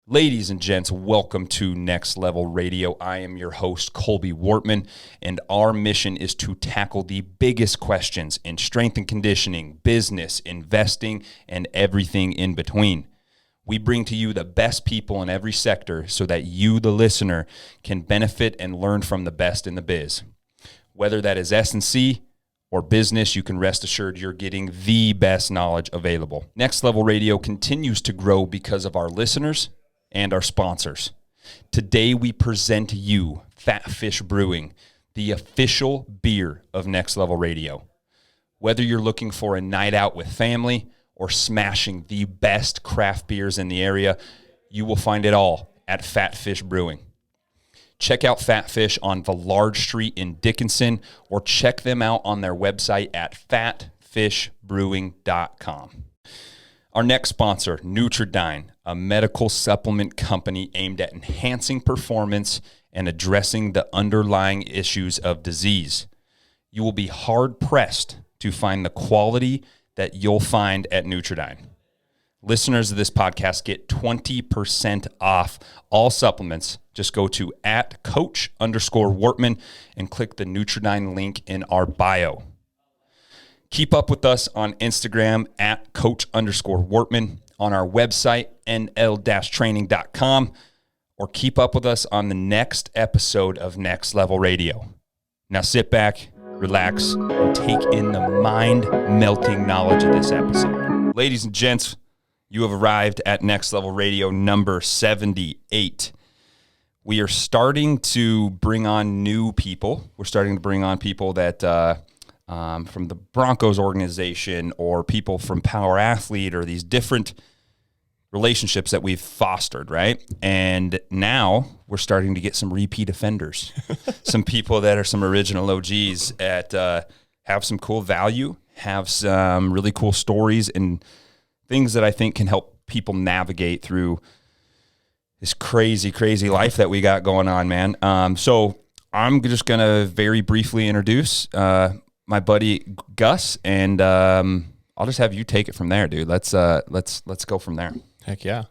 Ladies and gents, welcome to Next Level Radio. I am your host, Colby Wortman, and our mission is to tackle the biggest questions in strength and conditioning, business, investing, and everything in between. We bring to you the best people in every sector so that you, the listener, can benefit and learn from the best in the biz. Whether that is S&C or business, you can rest assured you're getting the best knowledge available. Next Level Radio continues to grow because of our listeners and our sponsors. Today we present to you Fish Brewing, the official beer of Next Level Radio. Whether you're looking for a night out with family or smashing the best craft beers in the area, you will find it all at Fish Brewing. Check out Fish on Villard Street in Dickinson, or check them out on their website at fatfishbrewing.com. Our next sponsor, Nutridyne, a medical supplement company aimed at enhancing performance and addressing the underlying issues of disease. You will be hard-pressed to find the quality that you'll find at Nutridyne. Listeners of this podcast get 20% off all supplements. Just go to @coach_Wortman and click the Nutridyne link in our bio. Keep up with us on Instagram @coach_Wortman, on our website, nl-training.com, or keep up with us on the next episode of Next Level Radio. Now sit back, relax, and take in the mind-melting knowledge of this episode. Ladies and gents, you have arrived at Next Level Radio number 78. We are starting to bring on new people. We're starting to bring on people that from the Broncos organization or people from Power Athlete or these different relationships that we've fostered, right? And now we're starting to get some repeat offenders, some people that are some original OGs at have some cool value, have some really cool stories and things that I think can help people navigate through this crazy, crazy life that we got going on, man. So I'm just going to very briefly introduce my buddy Gus, and I'll just have you take it from there, dude. Let's go from there. Heck yeah.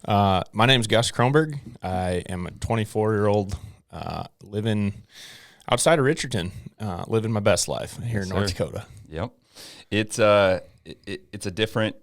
My name's Gus Kronberg. I am a 24-year-old living outside of Richardson, living my best life here in North Dakota. Yep. It's a different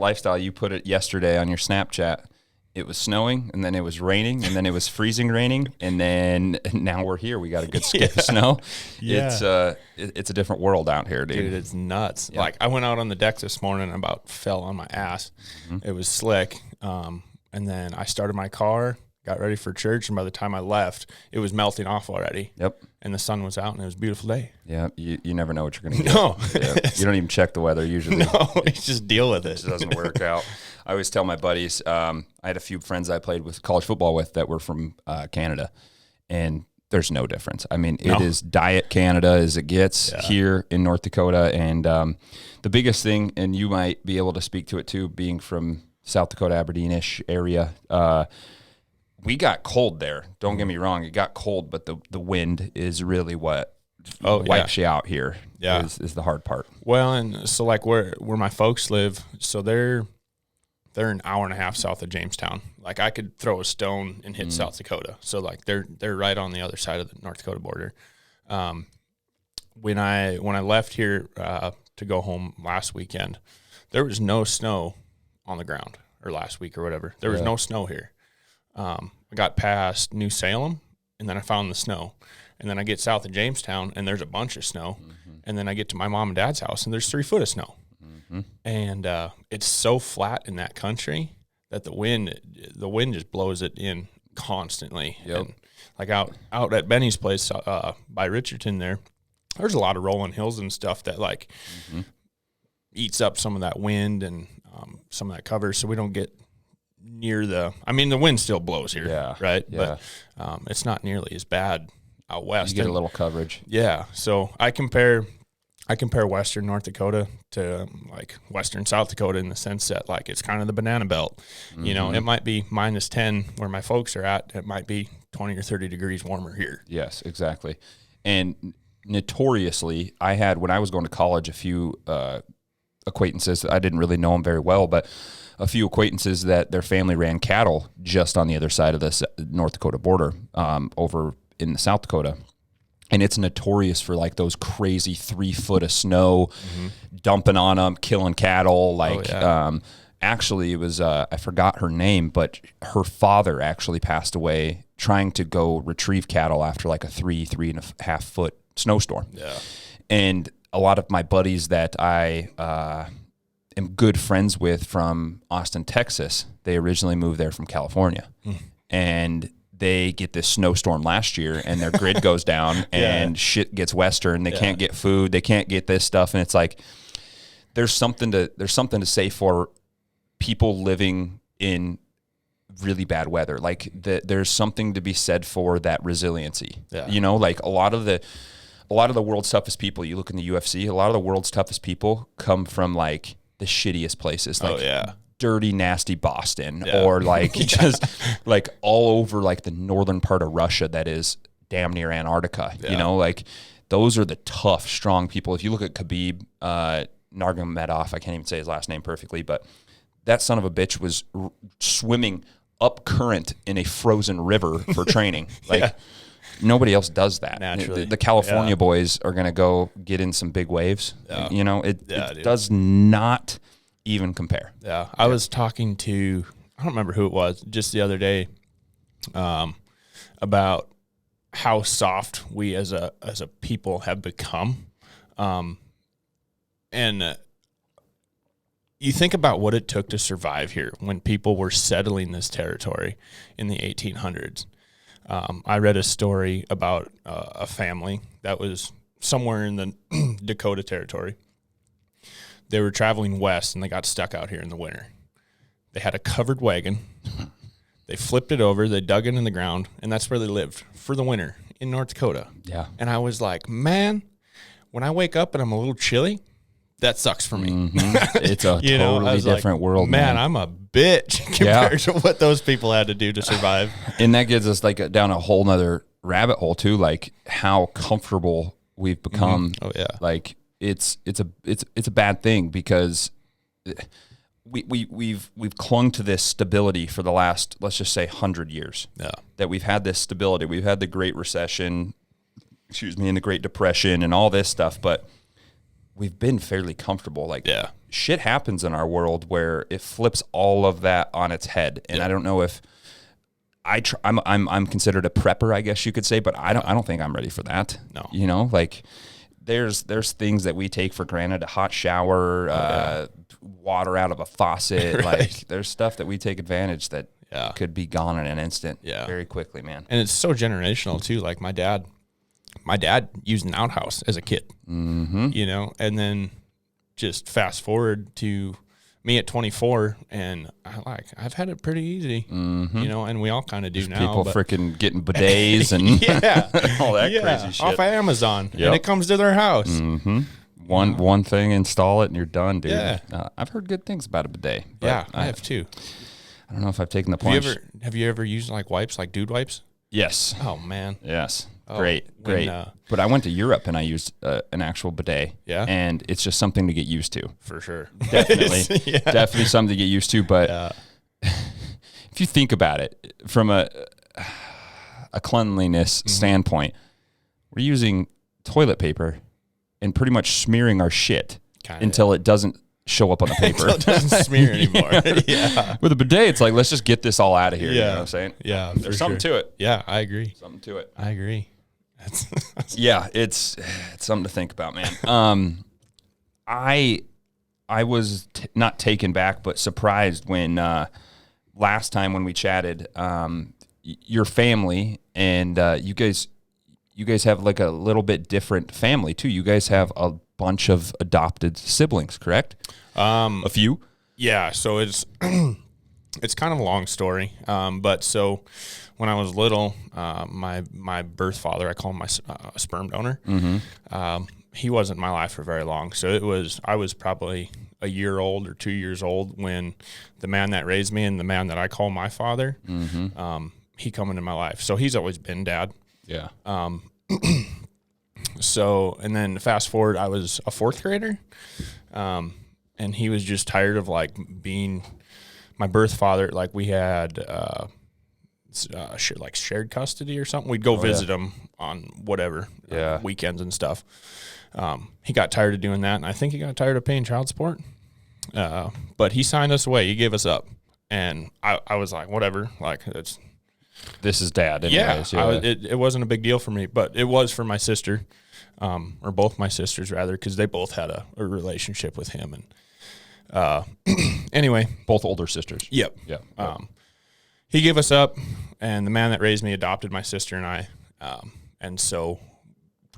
lifestyle. You put it yesterday on your Snapchat. It was snowing, and then it was raining, and then it was freezing raining, and then now we're here. We got a good skip of snow. Yeah. It's a different world out here, dude. Dude, it's nuts. Yeah. Like, I went out on the deck this morning and about fell on my ass. Mm-hmm. It was slick. And then I started my car, got ready for church, and by the time I left, it was melting off already. Yep. And the sun was out, and it was a beautiful day. Yeah, you never know what you're going to get. No. Yeah. You don't even check the weather usually. No, you just deal with it. It doesn't work out. I always tell my buddies, I had a few friends I played with college football with that were from Canada, and there's no difference. I mean, it is diet Canada as it gets here in North Dakota. And the biggest thing, and you might be able to speak to it too, being from South Dakota, Aberdeen-ish area, we got cold there. Don't get me wrong, it got cold, but the wind is really what wipes you out here. Yeah, is the hard part. Well, and so like where my folks live, so they're an hour and a half south of Jamestown. Like, I could throw a stone and hit South Dakota. So like they're right on the other side of the North Dakota border. When I left here to go home last weekend, there was no snow on the ground, or last week or whatever. There was no snow here. I got past New Salem, and then I found the snow. And then I get south of Jamestown, and there's a bunch of snow. Mm-hmm. And then I get to my mom and dad's house, and there's 3 foot of snow. Mm-hmm. And it's so flat in that country that the wind just blows it in constantly. Yep. And like out at Benny's place by Richardson there's a lot of rolling hills and stuff that like eats up some of that wind and some of that cover, so we don't get near the wind still blows here, right? Yeah. But it's not nearly as bad out west. You get a little coverage. Yeah, so I compare western North Dakota to like western South Dakota in the sense that like it's kind of the banana belt. Mm-hmm. You know, it might be -10 where my folks are at. It might be 20 or 30 degrees warmer here. Yes, exactly. And notoriously, I had, when I was going to college a acquaintances. I didn't really know them very well, but a few acquaintances that their family ran cattle just on the other side of the North Dakota border, over in the South Dakota. And it's notorious for like those crazy 3 foot of snow, dumping on them, killing cattle. Like, actually, it was, I forgot her name, but her father actually passed away trying to go retrieve cattle after like a 3.5 foot snowstorm. Yeah. And a lot of my buddies that I am good friends with from Austin, Texas, they originally moved there from California. And they get this snowstorm last year and their grid goes down and shit gets western. They can't get food. They can't get this stuff. And it's like, there's something to say for people living in really bad weather. Like there's something to be said for that resiliency. Yeah. You know, like a lot of the world's toughest people, you look in the UFC, a lot of the world's toughest people come from like the shittiest places. Like, dirty, nasty Boston, or like just like all over like the northern part of Russia that is damn near Antarctica. You know, like those are the tough, strong people. If you look at Khabib Nurmagomedov, I can't even say his last name perfectly, but that son of a bitch was swimming up current in a frozen river for training. Like nobody else does that. Naturally. The California boys are going to go get in some big waves. You know, it does not even compare. Yeah. I was talking to, I don't remember who it was, just the other day, about how soft we as a people have become. And you think about what it took to survive here when people were settling this territory in the 1800s. I read a story about a family that was somewhere in the Dakota territory. They were traveling west, and they got stuck out here in the winter. They had a covered wagon. They flipped it over. They dug it in the ground, and that's where they lived for the winter in North Dakota. Yeah. And I was like, man, when I wake up and I'm a little chilly, that sucks for me. It's a totally different world, man. I'm a bitch compared to what those people had to do to survive. And that gets us like down a whole nother rabbit hole too, like how comfortable we've become. Oh yeah. Like, it's a bad thing because we've clung to this stability for the last, let's just say, 100 years. Yeah. That we've had this stability. We've had the Great Recession, and the Great Depression and all this stuff, but we've been fairly comfortable. Like, shit happens in our world where it flips all of that on its head. And I don't know if I'm considered a prepper, I guess you could say, but I don't think I'm ready for that. No. You know, like, There's things that we take for granted, a hot shower, water out of a faucet. Right. Like, there's stuff that we take advantage that could be gone in an instant very quickly, man. And it's so generational too. Like my dad used an outhouse as a kid, you know, and then just fast forward to me at 24, and I've had it pretty easy, you know, and we all kind of do now. People freaking getting bidets and all that crazy shit off of Amazon, and it comes to their house. One thing, install it, and you're done, dude. Yeah. I've heard good things about a bidet. Yeah, I have too. I don't know if I've taken the plunge. Have you ever used like wipes, like dude wipes? Yes. Oh man. Yes. Great. But I went to Europe and I used an actual bidet. Yeah. And it's just something to get used to. For sure. Definitely. Definitely something to get used to. But if you think about it from a cleanliness standpoint, we're using toilet paper and pretty much smearing our shit until it doesn't show up on the paper. It doesn't smear anymore. With a bidet, it's like, let's just get this all out of here. You know what I'm saying? Yeah. There's something to it. Yeah, I agree. Something to it. I agree. It's something to think about, man. I was not taken back, but surprised when last time when we chatted, your family and you guys have like a little bit different family too. You guys have a bunch of adopted siblings, correct? A few? Yeah, so it's it's kind of a long story. But so when I was little, my birth father, I call him my sperm donor. He wasn't in my life for very long. So I was probably a year old or 2 years old when the man that raised me and the man that I call my father, he come into my life. So he's always been dad. Yeah. So, and then fast forward, I was a fourth grader. and he was just tired of like being my birth father. Like we had like shared custody or something. We'd go visit him on whatever weekends and stuff. He got tired of doing that, and I think he got tired of paying child support. But he signed us away. He gave us up, and I was like, whatever. Like this is dad. Anyways. It wasn't a big deal for me, but it was for my sister, or both my sisters rather, because they both had a relationship with him. And anyway, both older sisters. Yep. Yeah. He gave us up, and the man that raised me adopted my sister and I, and so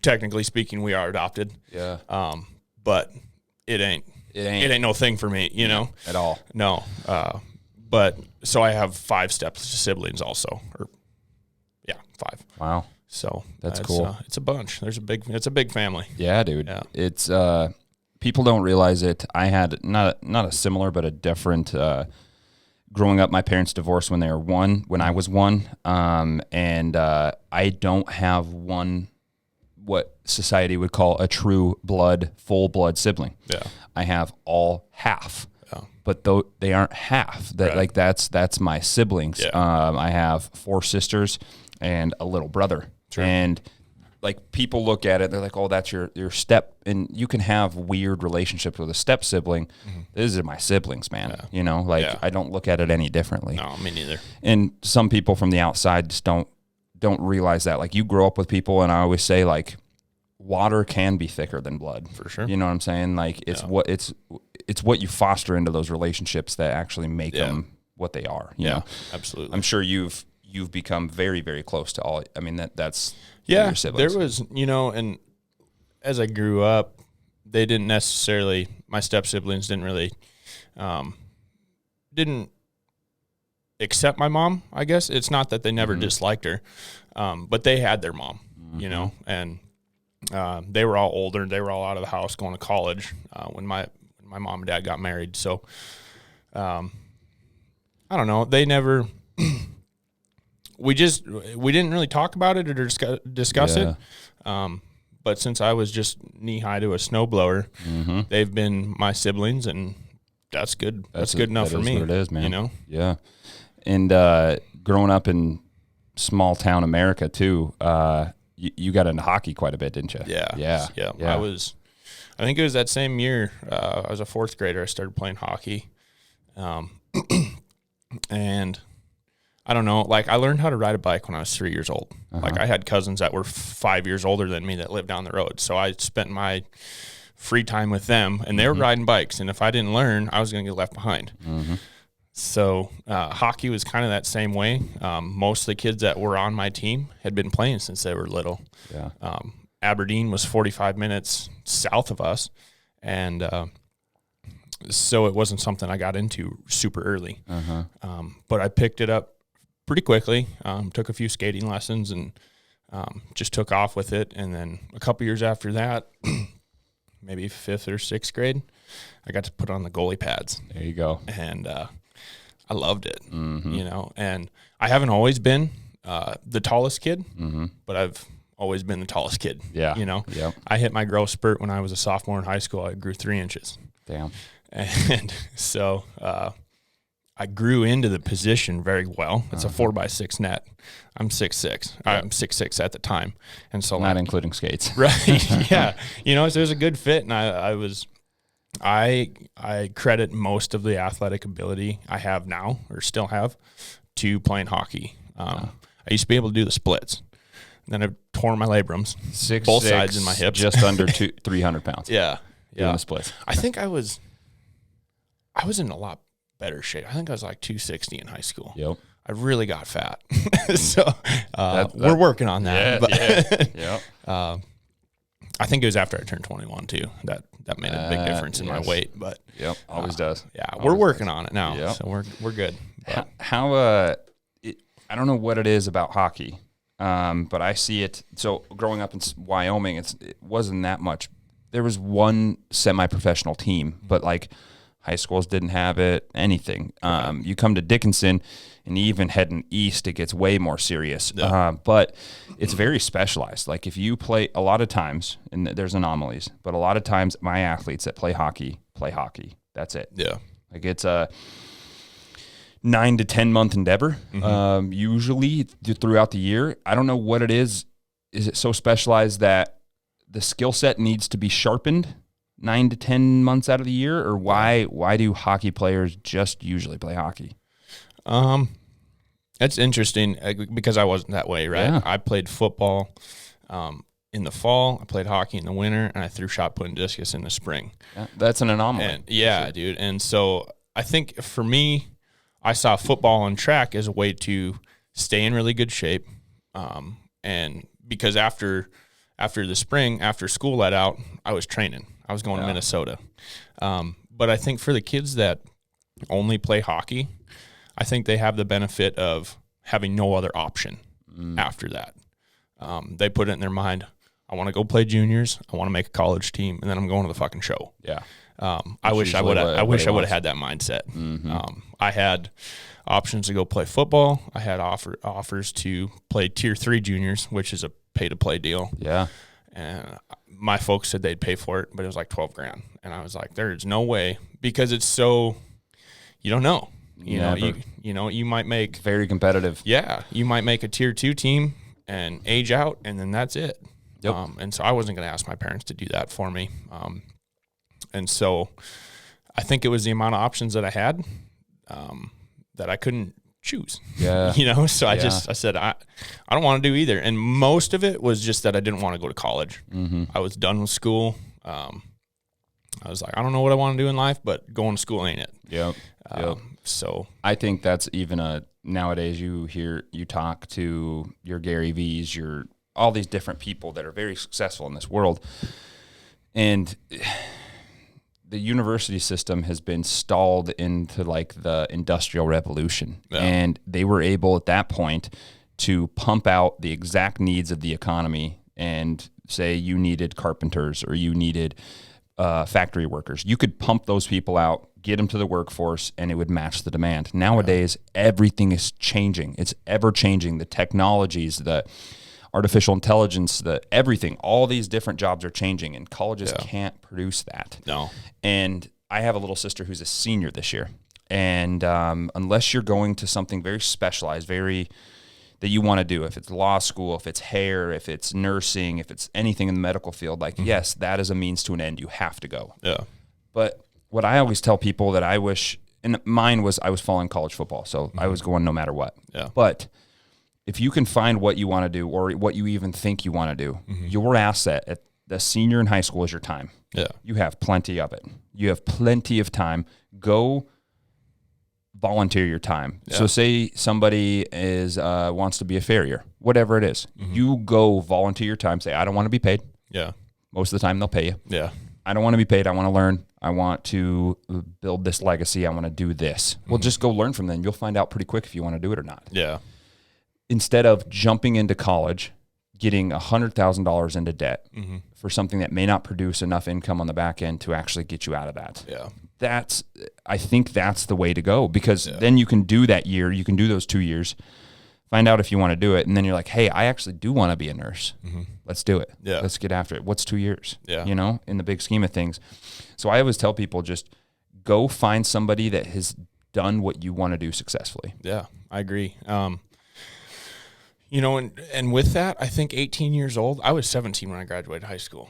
technically speaking, we are adopted. Yeah. But it ain't no thing for me, at all. No. But so I have 5 step siblings also, 5. Wow. So that's cool. It's a bunch. It's a big family. Yeah, dude. Yeah. It's people don't realize it. I had not a similar, but a different. Growing up, my parents divorced when I was 1, and I don't have one, what society would call a true full blood sibling. Yeah, I have all half. Yeah. But though they aren't half. Like that's my siblings. Yeah. I have 4 sisters and a little brother. Sure. And like people look at it, they're like, "Oh, that's your step." And you can have weird relationships with a step sibling. Mm-hmm. These are my siblings, man. Yeah. I don't look at it any differently. No, me neither. And some people from the outside just don't realize that. Like you grow up with people, and I always say like, water can be thicker than blood. For sure. You know what I'm saying? Like it's what you foster into those relationships that actually make them what they are. You know? Absolutely. I'm sure you've become very, very close to all. I mean, that's your siblings. There was, and as I grew up, they didn't necessarily, my step siblings didn't really, didn't accept my mom, I guess. It's not that they never disliked her, but they had their mom, and they were all older. They were all out of the house going to college when my mom and dad got married. So, I don't know. They never, we didn't really talk about it or discuss it. But since I was just knee high to a snowblower, they've been my siblings, and that's good. That's good enough for me. What it is, man. Yeah. And growing up in small town America too, you got into hockey quite a bit, didn't you? Yeah. I think it was that same year. I was a 4th grader. I started playing hockey, and I don't know. Like I learned how to ride a bike when I was 3 years old. Like I had cousins that were 5 years older than me that lived down the road. So I spent my free time with them, and they were riding bikes. And if I didn't learn, I was going to get left behind. So hockey was kind of that same way. Most of the kids that were on my team had been playing since they were little. Yeah. Aberdeen was 45 minutes south of us, and so it wasn't something I got into super early. But I picked it up pretty quickly, took a few skating lessons, and just took off with it. And then a couple years after that, maybe 5th or 6th grade, I got to put on the goalie pads. There you go. And I loved it, and I haven't always been the tallest kid, but I've always been the tallest kid. Yeah. Yep. I hit my growth spurt when I was a sophomore in high school. I grew 3 inches. Damn. And so I grew into the position very well. It's a 4x6 net. I'm 6'6". I'm 6'6" at the time. And so not including skates. Right. Yeah. So it was a good fit, and I credit most of the athletic ability I have now, or still have, to playing hockey. I used to be able to do the splits. Then I tore my labrums, both sides in my hips. Just under 300 pounds. Yeah. Doing the splits. I think I was in a lot better shape. I think I was like 260 in high school. Yep. I really got fat. So we're working on that. Yeah. I think it was after I turned 21 too. That made a big difference in my weight. But always does. Yeah, we're working on it now. Yep. So we're good. But how I don't know what it is about hockey, but I see it. So growing up in Wyoming, it wasn't that much. There was one semi-professional team, but like high schools didn't have it, anything. You come to Dickinson, and even heading east, it gets way more serious. Yeah. But it's very specialized. Like if you play, a lot of times, and there's anomalies, but a lot of times my athletes that play hockey. That's it. Yeah. Like it's a 9 to 10 month endeavor. Usually throughout the year. I don't know what it is. Is it so specialized that the skill set needs to be sharpened 9 to 10 months out of the year, or why do hockey players just usually play hockey? That's interesting because I wasn't that way, right? Yeah. I played football in the fall, I played hockey in the winter, and I threw shot put and discus in the spring. Yeah, that's an anomaly. And dude. And so I think for me, I saw football and track as a way to stay in really good shape. And because after the spring, after school let out, I was training. I was going to Minnesota. But I think for the kids that only play hockey, I think they have the benefit of having no other option after that. They put it in their mind, I want to go play juniors, I want to make a college team, and then I'm going to the fucking show. Yeah. I wish I would have had that mindset. I had options to go play football. I had offers to play Tier 3 juniors, which is a pay-to-play deal. Yeah. And my folks said they'd pay for it, but it was like $12,000. And I was like, there's no way, because it's so, you don't know. You know, you might make very competitive. Yeah. You might make a Tier 2 team and age out, and then that's it. Yep. And so I wasn't going to ask my parents to do that for me. And so I think it was the amount of options that I had that I couldn't choose. Yeah. So I said, I don't want to do either. And most of it was just that I didn't want to go to college. I was done with school. I was like, I don't know what I want to do in life, but going to school ain't it. Yep. So I think that's even nowadays you talk to your Gary V's, all these different people that are very successful in this world. And the university system has been stalled into like the Industrial Revolution. Yeah. And they were able at that point to pump out the exact needs of the economy and say you needed carpenters or you needed factory workers. You could pump those people out, get them to the workforce, and it would match the demand. Nowadays, everything is changing. It's ever changing. The technologies, the artificial intelligence, everything, all these different jobs are changing, and colleges can't produce that. No. And I have a little sister who's a senior this year. And unless you're going to something very specialized, that you want to do, if it's law school, if it's hair, if it's nursing, if it's anything in the medical field, yes, that is a means to an end. You have to go. Yeah. But what I always tell people that I wish, and mine was I was following college football, so I was going no matter what. Yeah. But if you can find what you want to do or what you even think you want to do, your asset at the senior in high school is your time. Yeah. You have plenty of it. You have plenty of time. Go volunteer your time. Yeah. So say somebody wants to be a farrier, whatever it is. You go volunteer your time. Say, I don't want to be paid. Yeah. Most of the time they'll pay you. Yeah. I don't want to be paid. I want to learn. I want to build this legacy. I want to do this. Well, just go learn from them. You'll find out pretty quick if you want to do it or not. Yeah. Instead of jumping into college, getting $100,000 into debt for something that may not produce enough income on the back end to actually get you out of that. Yeah. I think that's the way to go, because then you can do that year. You can do those 2 years, find out if you want to do it. And then you're like, hey, I actually do want to be a nurse. Let's do it. Yeah. Let's get after it. What's 2 years? Yeah. In the big scheme of things. So I always tell people, just go find somebody that has done what you want to do successfully. Yeah, I agree. And with that, I think 18 years old, I was 17 when I graduated high school.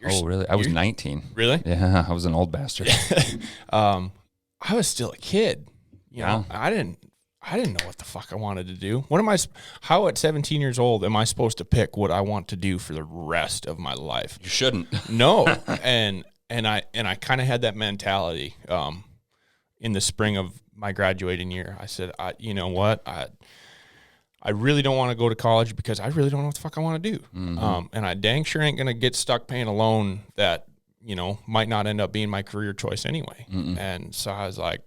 Really? I was 19. Really? Yeah, I was an old bastard. I was still a kid. You know, I didn't know what the fuck I wanted to do. How at 17 years old am I supposed to pick what I want to do for the rest of my life? You shouldn't. No. And I kind of had that mentality in the spring of my graduating year. I said, you know what? I really don't want to go to college because I really don't know what the fuck I want to do. And I dang sure ain't going to get stuck paying a loan that, might not end up being my career choice anyway. And so I was like,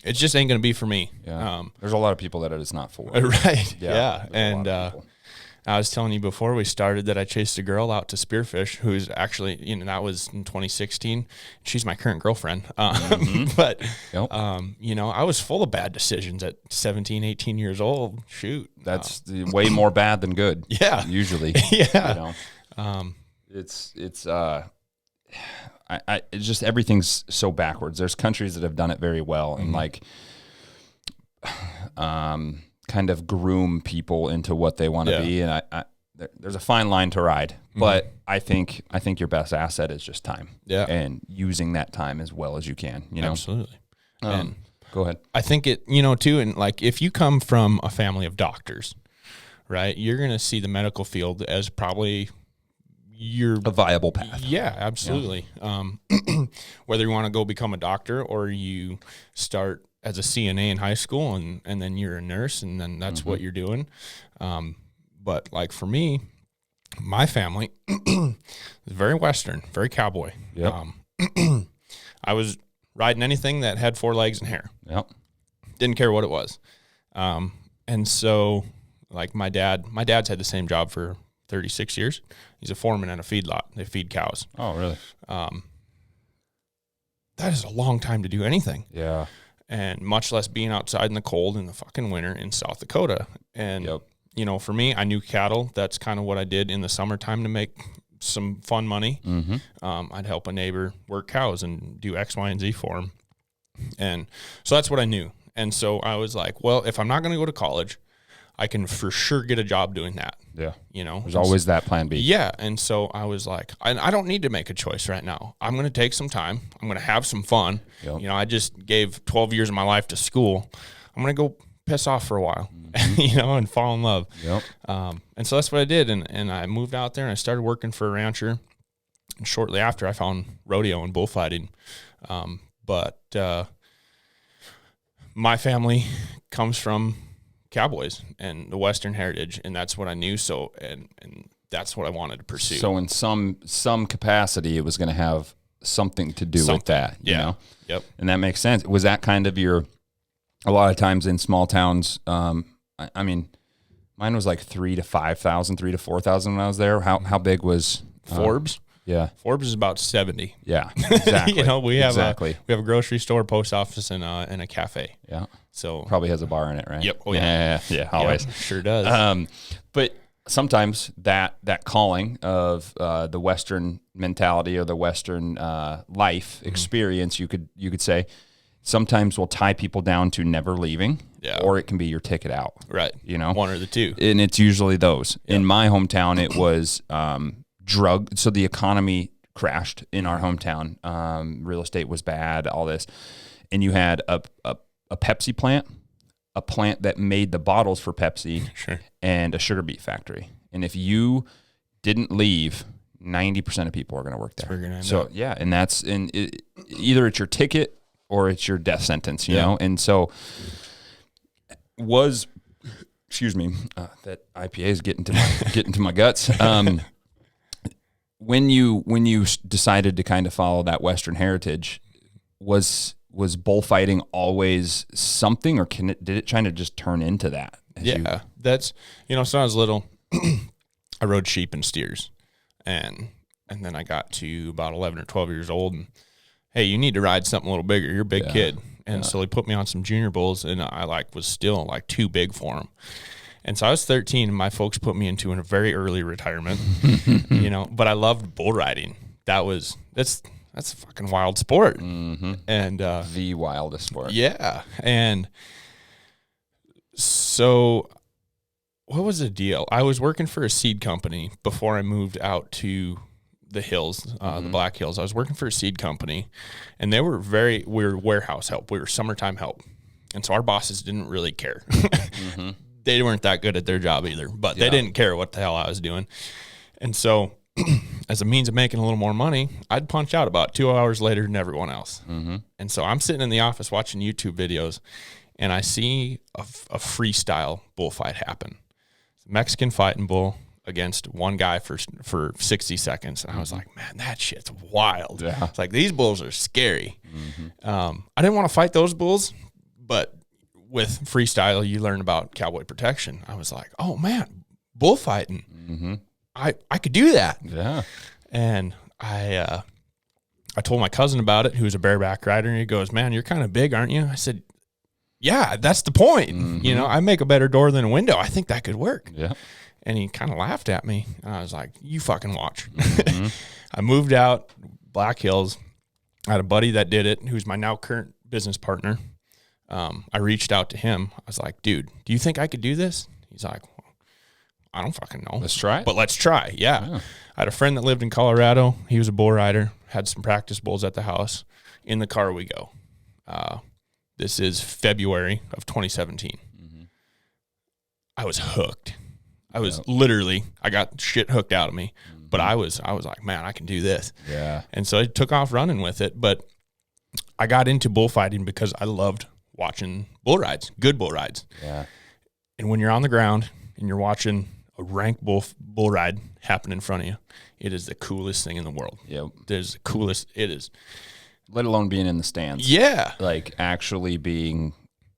it just ain't going to be for me. Yeah. There's a lot of people that it is not for. Right. Yeah. And I was telling you before we started that I chased a girl out to spearfish who's actually, that was in 2016. She's my current girlfriend. But, I was full of bad decisions at 17, 18 years old. Shoot. That's way more bad than good. Yeah. Usually. Yeah. it's just everything's so backwards. There's countries that have done it very well and like kind of groom people into what they want to be. And there's a fine line to ride, but I think your best asset is just time. Yeah. And using that time as well as you can, you know? Absolutely. And go ahead. I think it, you know, too, and like if you come from a family of doctors, right, you're going to see the medical field as probably a viable path. Yeah, absolutely. Yeah. Whether you want to go become a doctor or you start as a CNA in high school and then you're a nurse and then that's what you're doing. But like for me, my family is very Western, very cowboy. Yep. I was riding anything that had 4 legs and hair. Yep. Didn't care what it was. And so like my dad's had the same job for 36 years. He's a foreman at a feedlot. They feed cows. Oh, really? That is a long time to do anything. Yeah. And much less being outside in the cold in the fucking winter in South Dakota. And, you know, for me, I knew cattle. That's kind of what I did in the summertime to make some fun money. I'd help a neighbor work cows and do X, Y, and Z for him. And so that's what I knew. And so I was like, well, if I'm not going to go to college, I can for sure get a job doing that. Yeah. You know, there's always that plan B. Yeah. And so I was like, I don't need to make a choice right now. I'm going to take some time. I'm going to have some fun. Yep. You know, I just gave 12 years of my life to school. I'm going to go piss off for a while, you know, and fall in love. Yep. And so that's what I did. And I moved out there and I started working for a rancher. And shortly after I found rodeo and bullfighting. But my family comes from cowboys and the Western heritage, and that's what I knew. So, and that's what I wanted to pursue. So in some capacity, it was going to have something to do with that, you know? Yep. And that makes sense. Was that kind of a lot of times in small towns, I mean, mine was like 3,000 to 5,000, 3,000 to 4,000 when I was there. How big was Forbes? Yeah. Forbes is about 70. Yeah, exactly. You know, we have a grocery store, post office, and a cafe. Yeah. So probably has a bar in it, right? Yep. Oh yeah. Yeah. Always. Yep, sure does. But sometimes that calling of the Western mentality or the Western life experience, you could say, sometimes will tie people down to never leaving, or it can be your ticket out. Right. You know, one or the two, and it's usually those. Yep. In my hometown, it was drug. So the economy crashed in our hometown. Real estate was bad. All this, and you had a Pepsi plant, a plant that made the bottles for Pepsi, sure, and a sugar beet factory. And if you didn't leave, 90% of people are going to work there. So yeah, and that's either it's your ticket or it's your death sentence, you know. And so excuse me, that IPA is getting to my guts. When you decided to kind of follow that Western heritage, was bullfighting always something, or did it kind of just turn into that? That's, you know, so I was little, I rode sheep and steers, and then I got to about 11 or 12 years old, and hey, you need to ride something a little bigger. You're a big kid, and so they put me on some junior bulls, and I was still too big for them. And so I was 13, and my folks put me into a very early retirement, you know. But I loved bull riding. That's a fucking wild sport, and the wildest sport. Yeah, and so what was the deal? I was working for a seed company before I moved out to the hills, the Black Hills. I was working for a seed company, and we were warehouse help. We were summertime help, and so our bosses didn't really care. They weren't that good at their job either, but they didn't care what the hell I was doing. And so as a means of making a little more money, I'd punch out about 2 hours later than everyone else. And so I'm sitting in the office watching YouTube videos, and I see a freestyle bullfight happen. Mexican fighting bull against one guy for 60 seconds. And I was like, man, that shit's wild. Yeah. It's like, these bulls are scary. I didn't want to fight those bulls, but with freestyle, you learn about cowboy protection. I was like, oh man, bullfighting. I could do that. Yeah. And I told my cousin about it, who's a bareback rider, and he goes, man, you're kind of big, aren't you? I said, yeah, that's the point. You know, I make a better door than a window. I think that could work. Yeah. And he kind of laughed at me. And I was like, you fucking watch. I moved out, Black Hills. I had a buddy that did it, who's my now current business partner. I reached out to him. I was like, dude, do you think I could do this? He's like, well, I don't fucking know. Let's try it. But let's try. Yeah. I had a friend that lived in Colorado. He was a bull rider, had some practice bulls at the house. In the car we go. This is February of 2017. I was hooked. I was literally, I got shit hooked out of me, but I was like, man, I can do this. Yeah. And so I took off running with it, but I got into bullfighting because I loved watching bull rides, good bull rides. Yeah. And when you're on the ground and you're watching a rank bull ride happen in front of you, it is the coolest thing in the world. Yep. There's the coolest, it is. Let alone being in the stands. Yeah. Like actually being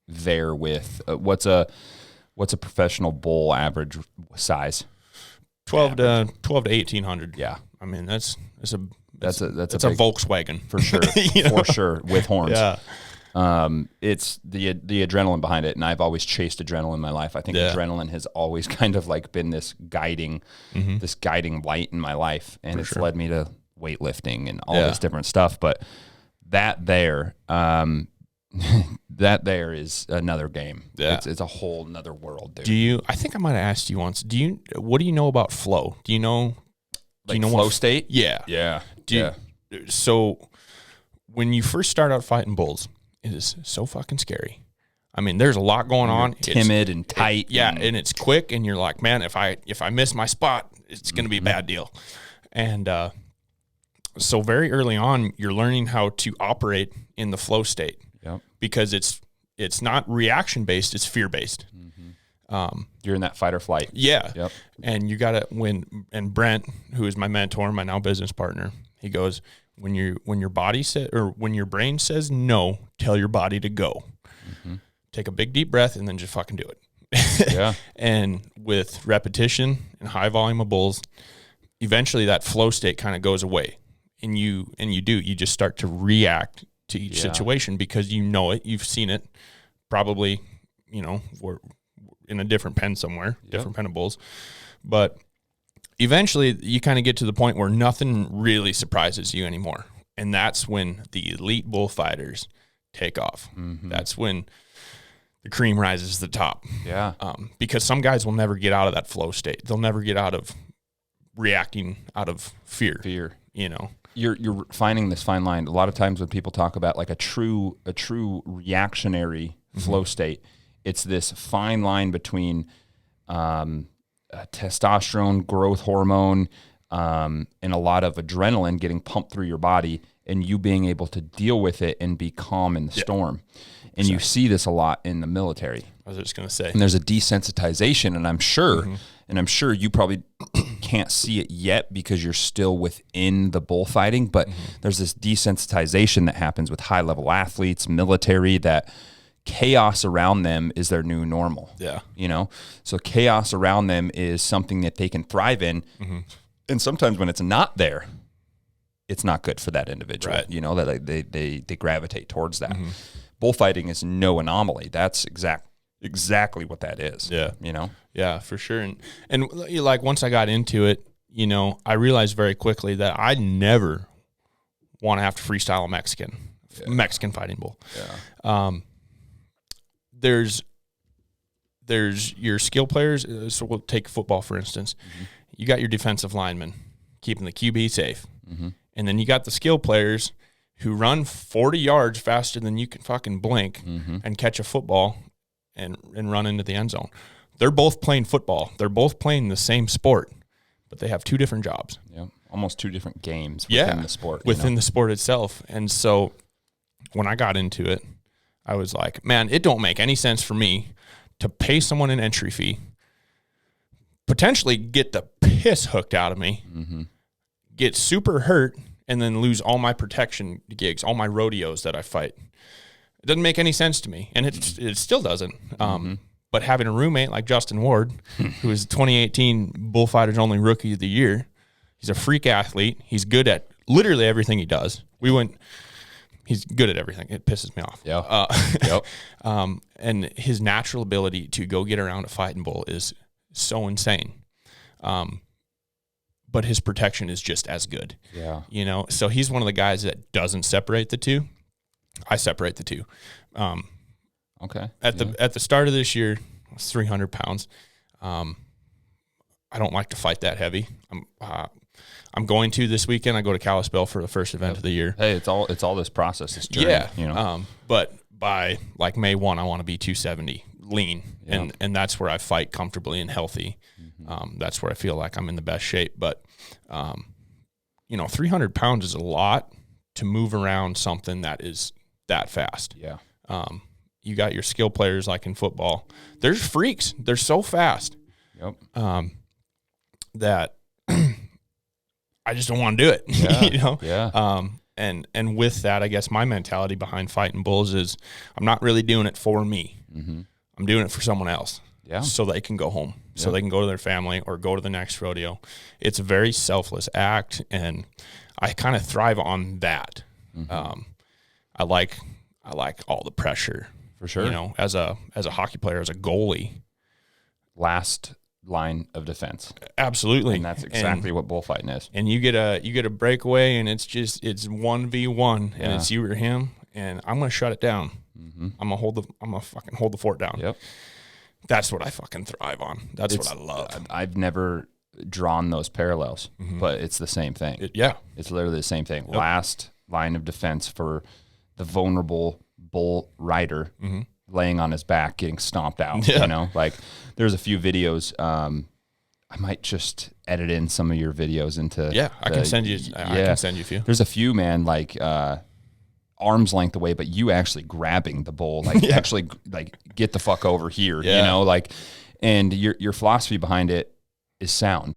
there with, what's a professional bull average size? 12 to 1800. Yeah. I mean, that's a big, Volkswagen for sure. For sure, with horns. Yeah. It's the adrenaline behind it, and I've always chased adrenaline in my life. I think adrenaline has always kind of like been this guiding light in my life, and it's led me to weightlifting and all this different stuff. But that there is another game. Yeah. It's a whole nother world, dude. I think I might have asked you once, what do you know about flow? Do you know flow state? Yeah. Yeah. So when you first start out fighting bulls, it is so fucking scary. I mean, there's a lot going on. Timid and tight. And it's quick, and you're like, man, if I miss my spot, it's going to be a bad deal. And so very early on, you're learning how to operate in the flow state. Yep. Because it's not reaction based, it's fear based. You're in that fight or flight. Yeah. Yep. And you gotta and Brent, who is my mentor, my now business partner, he goes, when your body when your brain says no, tell your body to go. Take a big deep breath and then just fucking do it. Yeah. And with repetition and high volume of bulls, eventually that flow state kind of goes away. And you just start to react to each situation because you know it, you've seen it, probably, we're in a different pen somewhere, different pen of bulls. But eventually you kind of get to the point where nothing really surprises you anymore. And that's when the elite bullfighters take off. That's when the cream rises to the top. Yeah. Because some guys will never get out of that flow state. They'll never get out of reacting out of fear. You're finding this fine line. A lot of times when people talk about like a true reactionary flow state, it's this fine line between testosterone, growth hormone, and a lot of adrenaline getting pumped through your body, and you being able to deal with it and be calm in the storm. And you see this a lot in the military. I was just going to say. And there's a desensitization, and I'm sure you probably can't see it yet because you're still within the bullfighting, but there's this desensitization that happens with high-level athletes, military, that chaos around them is their new normal. Yeah. So chaos around them is something that they can thrive in. And sometimes when it's not there, it's not good for that individual. Right. That they gravitate towards that. Bullfighting is no anomaly. That's exactly what that is. Yeah. Yeah, for sure. And like once I got into it, I realized very quickly that I never want to have to freestyle a Mexican fighting bull. Yeah. There's your skill players. So we'll take football, for instance. You got your defensive linemen keeping the QB safe. And then you got the skill players who run 40 yards faster than you can fucking blink and catch a football and run into the end zone. They're both playing football. They're both playing the same sport, but they have two different jobs. Yeah, almost two different games within the sport. Within the sport itself. And so when I got into it, I was like, man, it don't make any sense for me to pay someone an entry fee, potentially get the piss hooked out of me, get super hurt, and then lose all my protection gigs, all my rodeos that I fight. It doesn't make any sense to me, and it still doesn't. But having a roommate like Justin Ward, who is 2018 Bullfighters Only Rookie of the Year, he's a freak athlete. He's good at literally everything he does. He's good at everything. It pisses me off. Yeah. And his natural but but his protection is just as good. Yeah. You know, so he's one of the guys that doesn't separate the two. I separate the two. Okay. At the start of this year, I was 300 pounds. I don't like to fight that heavy. I'm going to this weekend. I go to Kalispell for the first event of the year. Hey, it's all this process. This journey, Yeah. you know. But by like May 1, I want to be 270 lean, and that's where I fight comfortably and healthy. That's where I feel like I'm in the best shape. But 300 pounds is a lot to move around something that is that fast. Yeah. You got your skill players like in football. There's freaks. They're so fast. Yep. That I just don't want to do it. Yeah. You know? Yeah. And with that, I guess my mentality behind fighting bulls is I'm not really doing it for me. Mm-hmm. I'm doing it for someone else. Yeah. So they can go home. So they can go to their family or go to the next rodeo. It's a very selfless act, and I kind of thrive on that. Mm-hmm. I like all the pressure. For sure. You know, as a hockey player, as a goalie. Last line of defense. Absolutely. And that's exactly what bullfighting is. And you get a breakaway, and it's 1v1, and it's you or him, and I'm gonna shut it down. Mm-hmm. I'm gonna fucking hold the fort down. Yep. That's what I fucking thrive on. That's what I love. I've never drawn those parallels, but it's the same thing. It's literally the same thing. Yep. Last line of defense for the vulnerable bull rider laying on his back, getting stomped out. You know, like there's a few videos. I might just edit in some of your videos into. Yeah, I can send you. I can send you a few. There's a few, man, like arm's length away, but you actually grabbing the bull, like actually like get the fuck over here, you know, like, and your philosophy behind it is sound.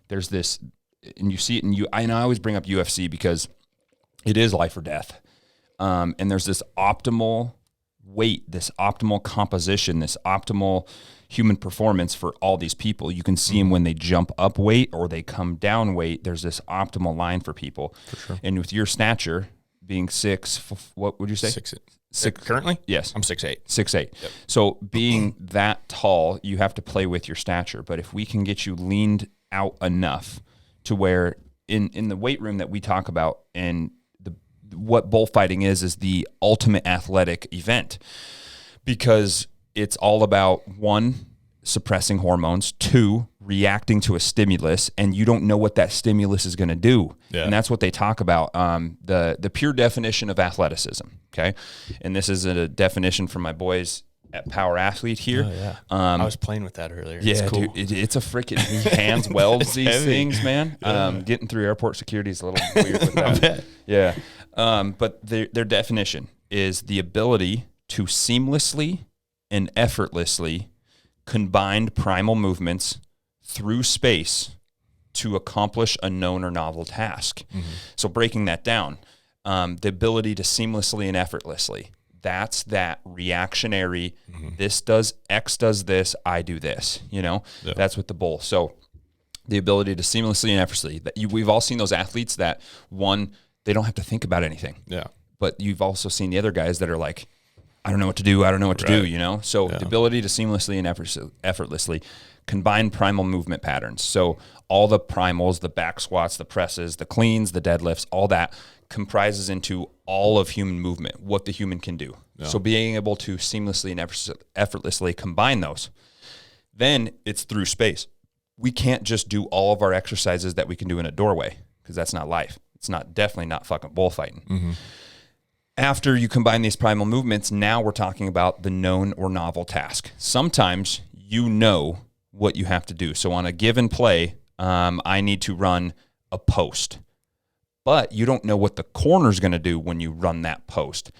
There's this, and you see it, and I always bring up UFC because it is life or death. And there's this optimal weight, this optimal composition, this optimal human performance for all these people. You can see them when they jump up weight or they come down weight. There's this optimal line for people. For sure. And with your stature being what would you say? 6'8". Currently? Yes. I'm 6'8". 6'8". Yep. So being that tall, you have to play with your stature. But if we can get you leaned out enough to where in the weight room that we talk about, and what bullfighting is the ultimate athletic event, because it's all about, one, suppressing hormones, two, reacting to a stimulus, and you don't know what that stimulus is going to do. Yeah. And that's what they talk about, the pure definition of athleticism, okay? And this is a definition from my boys at Power Athlete here. Oh, yeah. I was playing with that earlier. Yeah, it's cool. Dude, it's a freaking hands welds these heavy things, man. Yeah. Getting through airport security is a little weird with that. I bet. Yeah. But their definition is the ability to seamlessly and effortlessly combined primal movements through space to accomplish a known or novel task. So breaking that down, the ability to seamlessly and effortlessly, that's that reactionary, this does, X does this, I do this, you know, that's with the bull. So the ability to seamlessly and effortlessly, we've all seen those athletes that they don't have to think about anything. Yeah. But you've also seen the other guys that are like, I don't know what to do. I don't know what to do, you know? So the ability to seamlessly and effortlessly combine primal movement patterns. So all the primals, the back squats, the presses, the cleans, the deadlifts, all that comprises into all of human movement, what the human can do. Yeah. So being able to seamlessly and effortlessly combine those, then it's through space. We can't just do all of our exercises that we can do in a doorway, because that's not life. It's definitely not fucking bullfighting. After you combine these primal movements, now we're talking about the known or novel task. Sometimes you know what you have to do. So on a given play, I need to run a post, but you don't know what the corner's going to do when you run that post.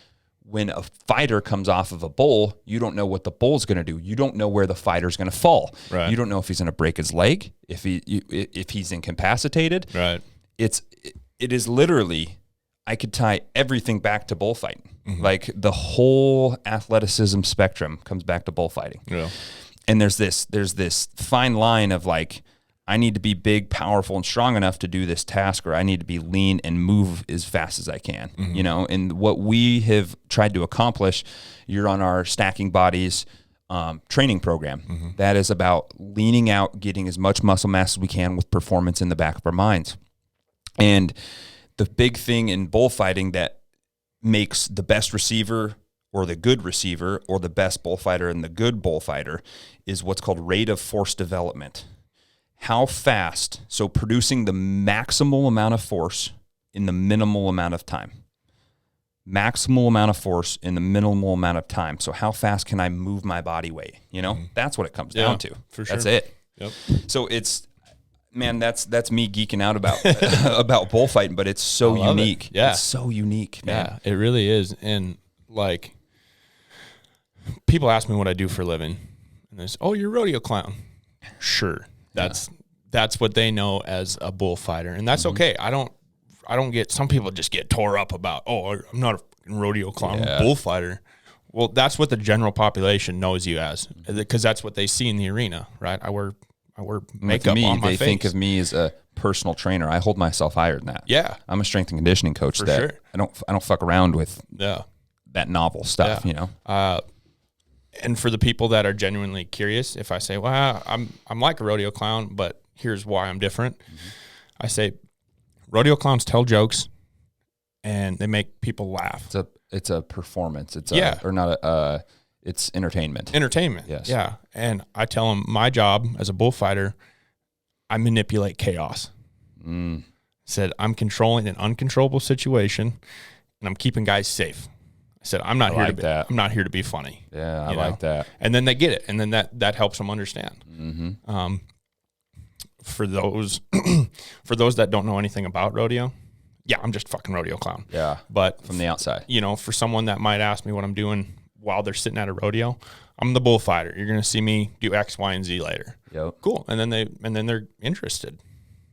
When a fighter comes off of a bull, you don't know what the bull's going to do. You don't know where the fighter's going to fall. Right. You don't know if he's going to break his leg, if he's incapacitated. Right. It is literally, I could tie everything back to bullfighting. Like the whole athleticism spectrum comes back to bullfighting. Yeah. And there's this fine line of like, I need to be big, powerful, and strong enough to do this task, or I need to be lean and move as fast as I can, you know? And what we have tried to accomplish, you're on our Stacking Bodies training program. That is about leaning out, getting as much muscle mass as we can with performance in the back of our minds. And the big thing in bullfighting that makes the best receiver or the good receiver or the best bullfighter and the good bullfighter is what's called rate of force development. How fast, so producing the maximal amount of force in the minimal amount of time. Maximal amount of force in the minimal amount of time. So how fast can I move my body weight? You know, that's what it comes down to. For sure. That's it. Yep. So it's, man, that's me geeking out about about bullfighting, but it's so unique. Yeah. It's so unique, man. Yeah, it really is. And like, people ask me what I do for a living, and they say, "Oh, you're a rodeo clown." Sure. That's what they know as a bullfighter, and that's okay. I don't get, some people just get tore up about, "Oh, I'm not a rodeo clown, I'm a bullfighter." Well, that's what the general population knows you as, because that's what they see in the arena, right? I wear makeup on my face. They think of me as a personal trainer. I hold myself higher than that. Yeah, I'm a strength and conditioning coach. For sure. I don't fuck around with that novel stuff. You know. And for the people that are genuinely curious, if I say, "Well, I'm like a rodeo clown, but here's why I'm different," I say, rodeo clowns tell jokes, and they make people laugh. It's a performance. It's it's entertainment. Entertainment. Yes. Yeah. And I tell them my job as a bullfighter, I manipulate chaos. Said I'm controlling an uncontrollable situation, and I'm keeping guys safe. I said, I'm not here to be funny. Yeah, I like that. And then they get it, and then that helps them understand. For those that don't know anything about rodeo, yeah, I'm just a fucking rodeo clown. Yeah, but from the outside, you know, for someone that might ask me what I'm doing while they're sitting at a rodeo, I'm the bullfighter. You're gonna see me do X, Y, and Z later. Yep. Cool. And then they're interested.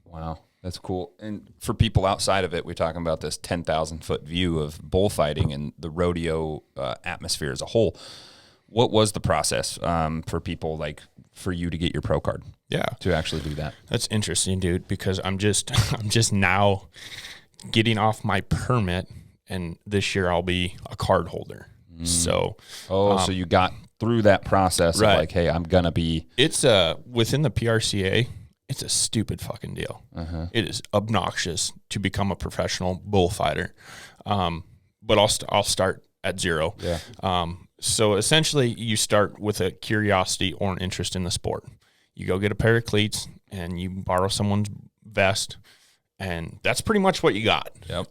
Wow. That's cool. And for people outside of it, we're talking about this 10,000 foot view of bullfighting and the rodeo atmosphere as a whole. What was the process for people, like for you to get your pro card? Yeah, to actually do that. That's interesting, dude, because I'm just now getting off my permit, and this year I'll be a card holder. So, so you got through that process of like, hey, I'm gonna be. It's within the PRCA. It's a stupid fucking deal. It is obnoxious to become a professional bullfighter. But I'll start at zero. Yeah. So essentially you start with a curiosity or an interest in the sport. You go get a pair of cleats and you borrow someone's vest, and that's pretty much what you got. Yep.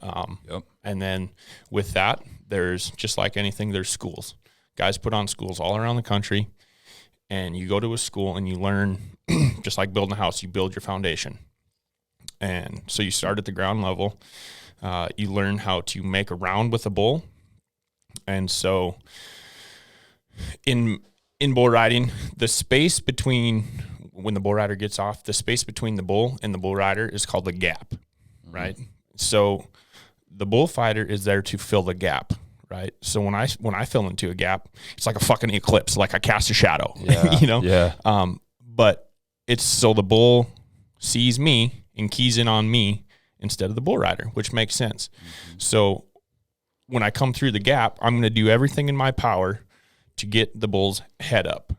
And then with that, there's, just like anything, there's schools. Guys put on schools all around the country, and you go to a school and you learn, just like building a house, you build your foundation. And so you start at the ground level. You learn how to make a round with a bull. And so in in bull riding, the space between when the bull rider gets off, the space between the bull and the bull rider is called the gap, right? So the bullfighter is there to fill the gap, right? So when I fill into a gap, it's like a fucking eclipse, like I cast a shadow, you know? Yeah. But it's so the bull sees me and keys in on me instead of the bull rider, which makes sense. So when I come through the gap, I'm going to do everything in my power to get the bull's head up,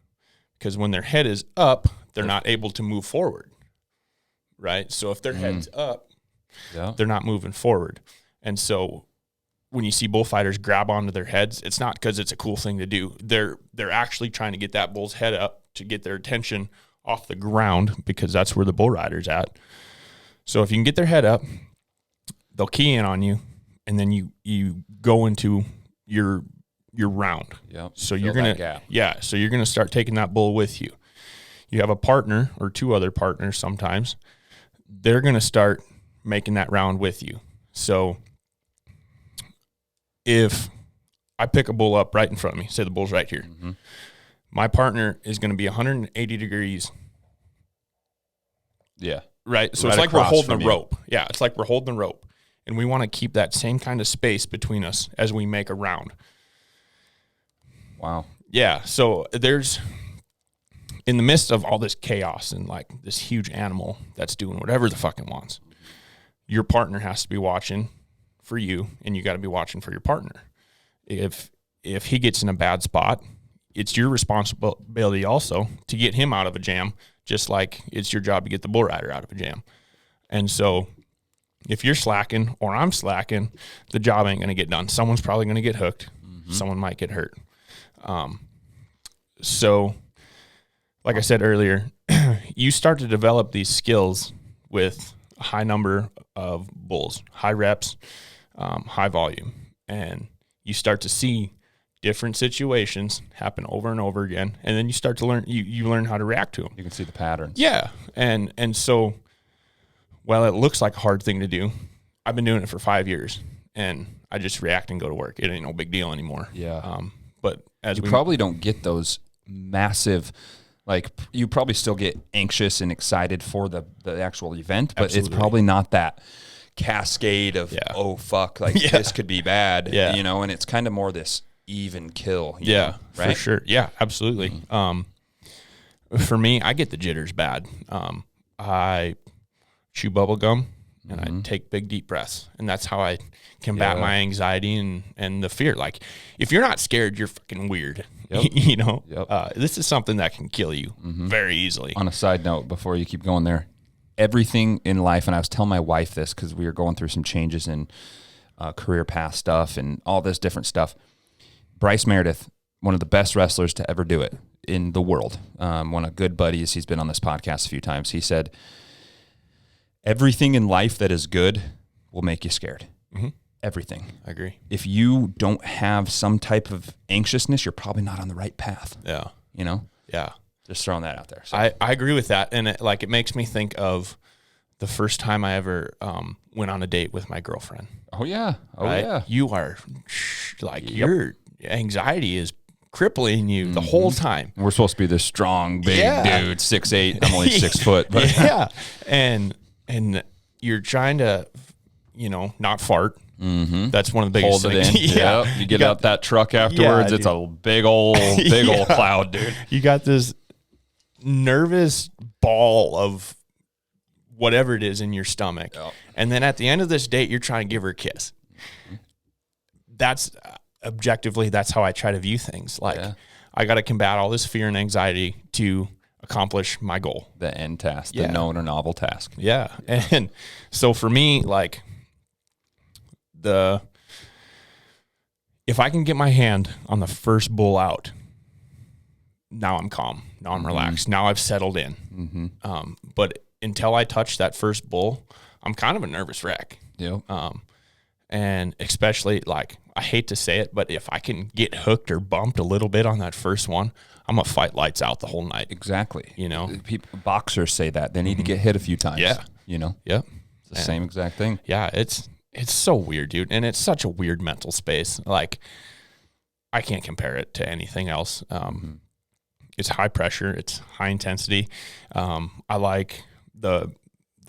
because when their head is up, they're not able to move forward, right? So if their head's up, they're not moving forward. And so when you see bullfighters grab onto their heads, it's not because it's a cool thing to do. They're actually trying to get that bull's head up to get their attention off the ground, because that's where the bull rider's at. So if you can get their head up, they'll key in on you, and then you go into your round. Yeah. So you're gonna start taking that bull with you. You have a partner or two other partners sometimes. They're gonna start making that round with you. So if I pick a bull up right in front of me, say the bull's right here, my partner is gonna be 180 degrees. Yeah. Right. So it's like we're holding a rope. Yeah, it's like we're holding a rope. And we want to keep that same kind of space between us as we make a round. Wow. Yeah. So there's, in the midst of all this chaos and like this huge animal that's doing whatever the fuck it wants, your partner has to be watching for you, and you got to be watching for your partner. If he gets in a bad spot, it's your responsibility also to get him out of a jam, just like it's your job to get the bull rider out of a jam. And so if you're slacking or I'm slacking, the job ain't going to get done. Someone's probably going to get hooked. Someone might get hurt. So like I said earlier, you start to develop these skills with a high number of bulls, high reps, high volume, and you start to see different situations happen over and over again, and then you start to learn. You learn how to react to them. You can see the patterns. Yeah, and so, while it looks like a hard thing to do, I've been doing it for 5 years, and I just react and go to work. It ain't no big deal anymore. Yeah. But as you probably don't get those massive, like you probably still get anxious and excited for the actual event, but Absolutely. it's probably not that cascade of, oh fuck, like this could be bad, you know, and it's kind of more this even kill. You know, right? For sure. Yeah, absolutely. For me, I get the jitters bad. I chew bubble gum and I take big deep breaths, and that's how I combat my anxiety and the fear. Like, if you're not scared, you're fucking weird. You know, this is something that can kill you very easily. On a side note, before you keep going there, everything in life, and I was telling my wife this because we were going through some changes in career path stuff and all this different stuff. Bryce Meredith, one of the best wrestlers to ever do it in the world, one of good buddies. He's been on this podcast a few times. He said, everything in life that is good will make you scared. Everything. I agree. If you don't have some type of anxiousness, you're probably not on the right path. Yeah. You know? Yeah. Just throwing that out there. So. I agree with that. And it makes me think of the first time I ever went on a date with my girlfriend. Oh, yeah. Oh, right? yeah. You are your anxiety is crippling you the whole time. We're supposed to be this strong, big dude, 6'8". I'm only 6 foot. But. And you're trying to, not fart. That's one of the biggest things. You get out that truck afterwards. It's a big old cloud, dude. You got this nervous ball of whatever it is in your stomach. And then at the end of this date, you're trying to give her a kiss. That's objectively, that's how I try to view things. Like, I got to combat all this fear and anxiety to accomplish my goal. The end task, the known or novel task. Yeah. And so for me, like, if I can get my hand on the first bull out, now I'm calm. Now I'm relaxed. Now I've settled in. But until I touch that first bull, I'm kind of a nervous wreck. And especially, like, I hate to say it, but if I can get hooked or bumped a little bit on that first one, I'm going to fight lights out the whole night. Exactly. People, boxers say that. They need to get hit a few times. Yeah. It's the same exact thing. Yeah, it's so weird, dude. And it's such a weird mental space. Like, I can't compare it to anything else. It's high pressure. It's high intensity. I like the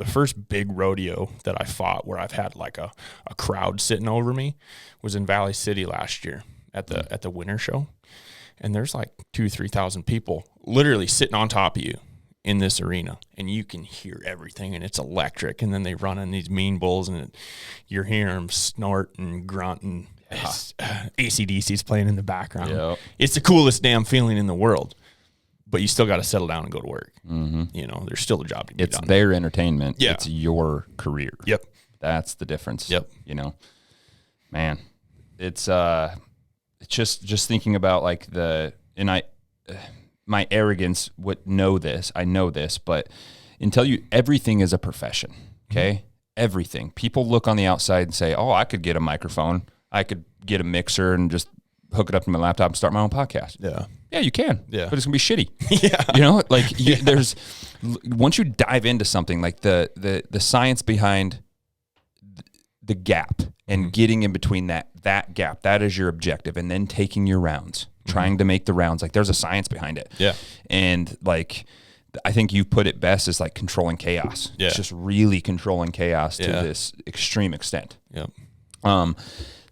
first big rodeo that I fought where I've had like a crowd sitting over me was in Valley City last year at the winter show. And there's like 2,000-3,000 people literally sitting on top of you in this arena, and you can hear everything, and it's electric. And then they run in these mean bulls, and you're hearing them snort and grunt, and AC/DC's playing in the background. Yep. It's the coolest damn feeling in the world. But you still got to settle down and go to work. Mm-hmm. You know, there's still a job to be done. It's their entertainment. Yeah. It's your career. Yep. That's the difference. Yep. You know, man, it's just thinking about like my arrogance would know this. I know this, but until everything is a profession. Okay. Mm-hmm. Everything. People look on the outside and say, oh, I could get a microphone. I could get a mixer and just hook it up to my laptop and start my own podcast. Yeah. Yeah, you can. Yeah. But it's going to be shitty. Yeah. You know, like there's, once you dive into something like the science behind the gap and getting in between that gap, that is your objective. And then taking your rounds, trying to make the rounds, like there's a science behind it. Yeah. And like, I think you put it best as like controlling chaos. Yeah. It's just really controlling chaos to this extreme extent. Yep.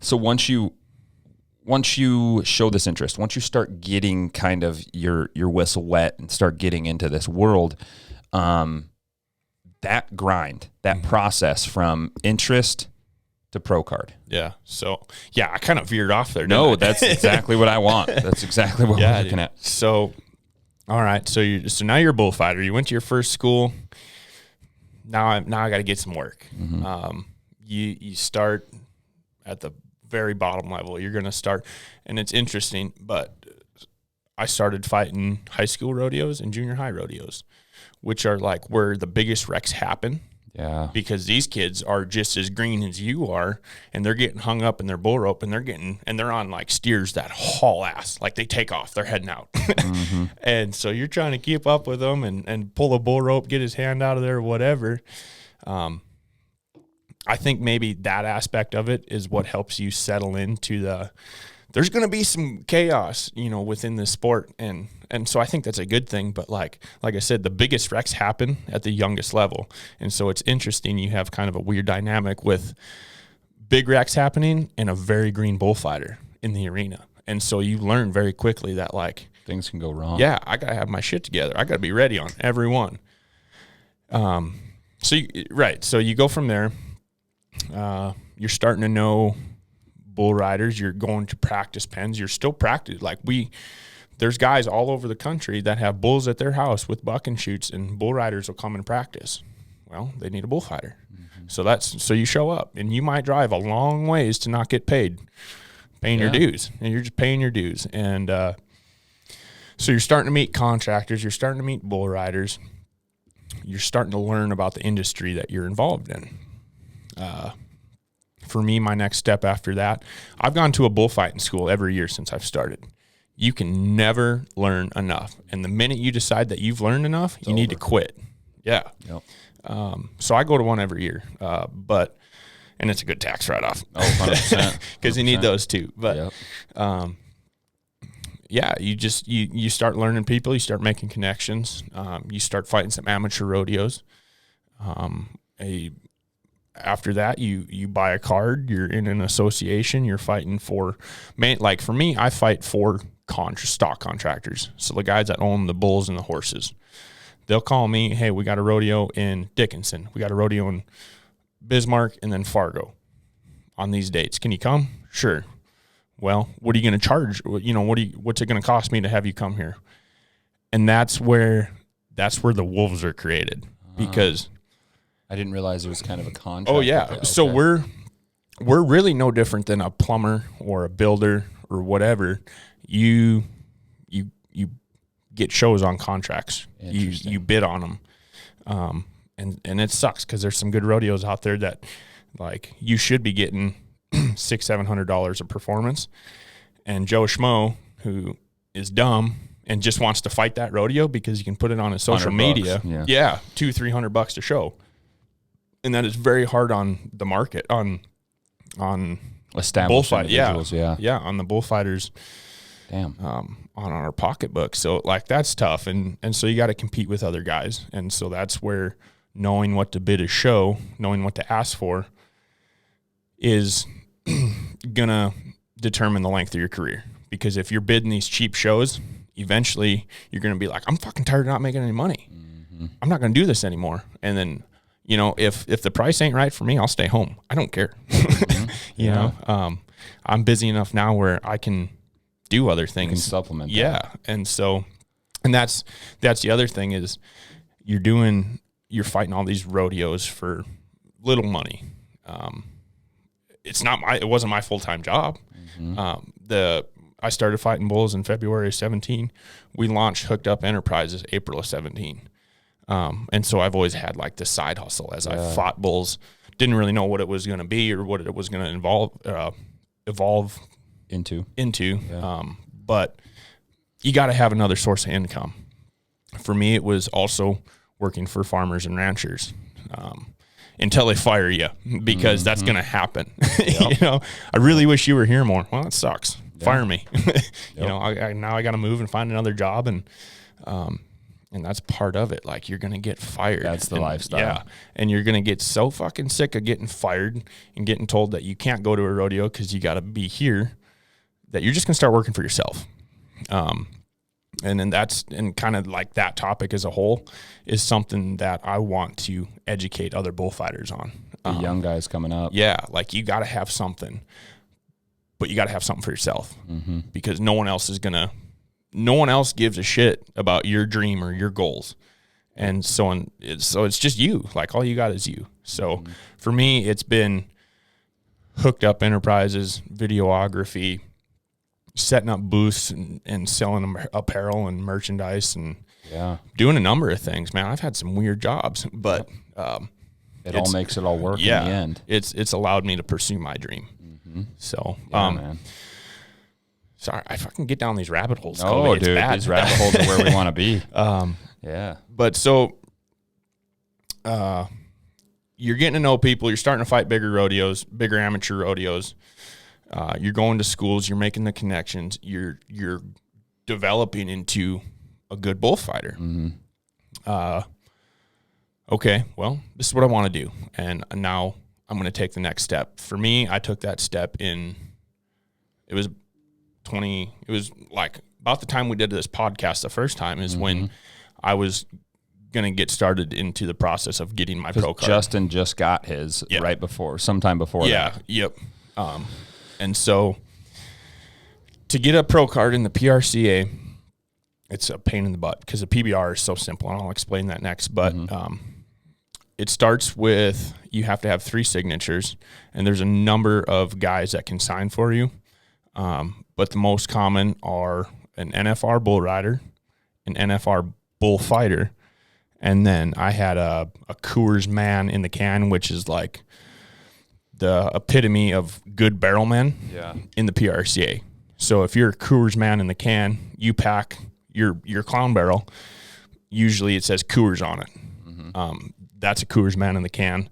So once you show this interest, once you start getting kind of your whistle wet and start getting into this world, that grind, that process from interest to pro card. Yeah. So, yeah, I kind of veered off there. No, that's exactly what I want. That's exactly what we're looking at. So, all right. So now you're a bullfighter. You went to your first school. Now I got to get some work. Mm-hmm. You start at the very bottom level. You're going to start, and it's interesting, but I started fighting high school rodeos and junior high rodeos, which are like where the biggest wrecks happen. Yeah. Because these kids are just as green as you are, and they're getting hung up in their bull rope, and they're on like steers that haul ass. Like they take off, they're heading out. Mm-hmm. And so you're trying to keep up with them and pull a bull rope, get his hand out of there, whatever. I think maybe that aspect of it is what helps you settle into there's going to be some chaos, you know, within the sport. And so I think that's a good thing. But like I said, the biggest wrecks happen at the youngest level. And so it's interesting. You have kind of a weird dynamic with big wrecks happening and a very green bullfighter in the arena. And so you learn very quickly that like things can go wrong. Yeah. I got to have my shit together. I got to be ready on every one. So you go from there. You're starting to know bull riders. You're going to practice pens. You're still practice. Like there's guys all over the country that have bulls at their house with buck and shoots, and bull riders will come and practice. Well, they need a bullfighter. Mm-hmm. So you show up, and you might drive a long ways to not get paying your dues, and you're just paying your dues. And so you're starting to meet contractors. You're starting to meet bull riders. You're starting to learn about the industry that you're involved in. For me, my next step after that, I've gone to a bullfighting school every year since I've started. You can never learn enough. And the minute you decide that you've learned enough, you need to quit. Yeah. Yep. So I go to one every year, and it's a good tax write-off. Oh, 100%. Because you need those too. But, you start learning people, you start making connections, you start fighting some amateur rodeos. After that, you buy a card, you're in an association, you're fighting for, like for me, I fight for stock contractors. So the guys that own the bulls and the horses, they'll call me, hey, we got a rodeo in Dickinson. We got a rodeo in Bismarck and then Fargo on these dates. Can you come? Sure. Well, what are you going to charge? You know, what's it going to cost me to have you come here? And that's where the wolves are created because I didn't realize it was kind of a contract. Oh yeah. Okay. So we're really no different than a plumber or a builder or whatever. You get shows on contracts. You bid on them. And it sucks because there's some good rodeos out there that like you should be getting $600-700 a performance. And Joe Schmo, who is dumb and just wants to fight that rodeo because you can put it on his social media. Yeah. $200-300 to show. And that is very hard on the market, on established bullfight. individuals. Yeah, on the bullfighters. on our pocketbook. So like that's tough. And so you got to compete with other guys. And so that's where knowing what to bid a show, knowing what to ask for is going to determine the length of your career. Because if you're bidding these cheap shows, eventually you're going to be like, I'm fucking tired of not making any money. I'm not going to do this anymore. And then, you know, if the price ain't right for me, I'll stay home. I don't care. You know, I'm busy enough now where I can do other things. You can supplement that. Yeah. And so, and that's the other thing is you're fighting all these rodeos for little money. It wasn't my full-time job. I started fighting bulls in February of 17. We launched Hooked Up Enterprises April of 17. And so I've always had like this side hustle as I fought bulls. Didn't really know what it was going to be or what it was going to evolve into. Yeah. But you got to have another source of income. For me, it was also working for farmers and ranchers. Until they fire you, because that's going to happen. You know, I really wish you were here more. Well, that sucks. Fire me. You know, now I got to move and find another job, and that's part of it. Like you're going to get fired. That's the lifestyle. Yeah, and you're going to get so fucking sick of getting fired and getting told that you can't go to a rodeo because you got to be here, that you're just going to start working for yourself. And then and kind of like that topic as a whole is something that I want to educate other bullfighters on. The young guys coming up. Yeah. Like you got to have something, but you got to have something for yourself because no one else gives a shit about your dream or your goals. And so it's just you, like all you got is you. So for me, it's been Hooked Up Enterprises, videography, setting up booths and selling them apparel and merchandise and doing a number of things, man. I've had some weird jobs, but it all makes it all work in the end. It's allowed me to pursue my dream. So, man. Sorry, I fucking get down these rabbit holes. Oh, dude, these rabbit holes are where we want to be. But so, you're getting to know people. You're starting to fight bigger rodeos, bigger amateur rodeos. You're going to schools, you're making the connections, you're developing into a good bullfighter. Okay, well, this is what I want to do. And now I'm going to take the next step. For me, I took that step it was like about the time we did this podcast the first time is when I was going to get started into the process of getting my pro card. Justin just got his sometime before that. Yep. And so to get a pro card in the PRCA, it's a pain in the butt because the PBR is so simple, and I'll explain that next. But it starts with you have to have 3 signatures, and there's a number of guys that can sign for you. But the most common are an NFR bull rider, an NFR bullfighter, and then I had a Coors man in the can, which is like the epitome of good barrelmen in the PRCA. So if you're a Coors man in the can, you pack your clown barrel, usually it says Coors on it. That's a Coors man in the can.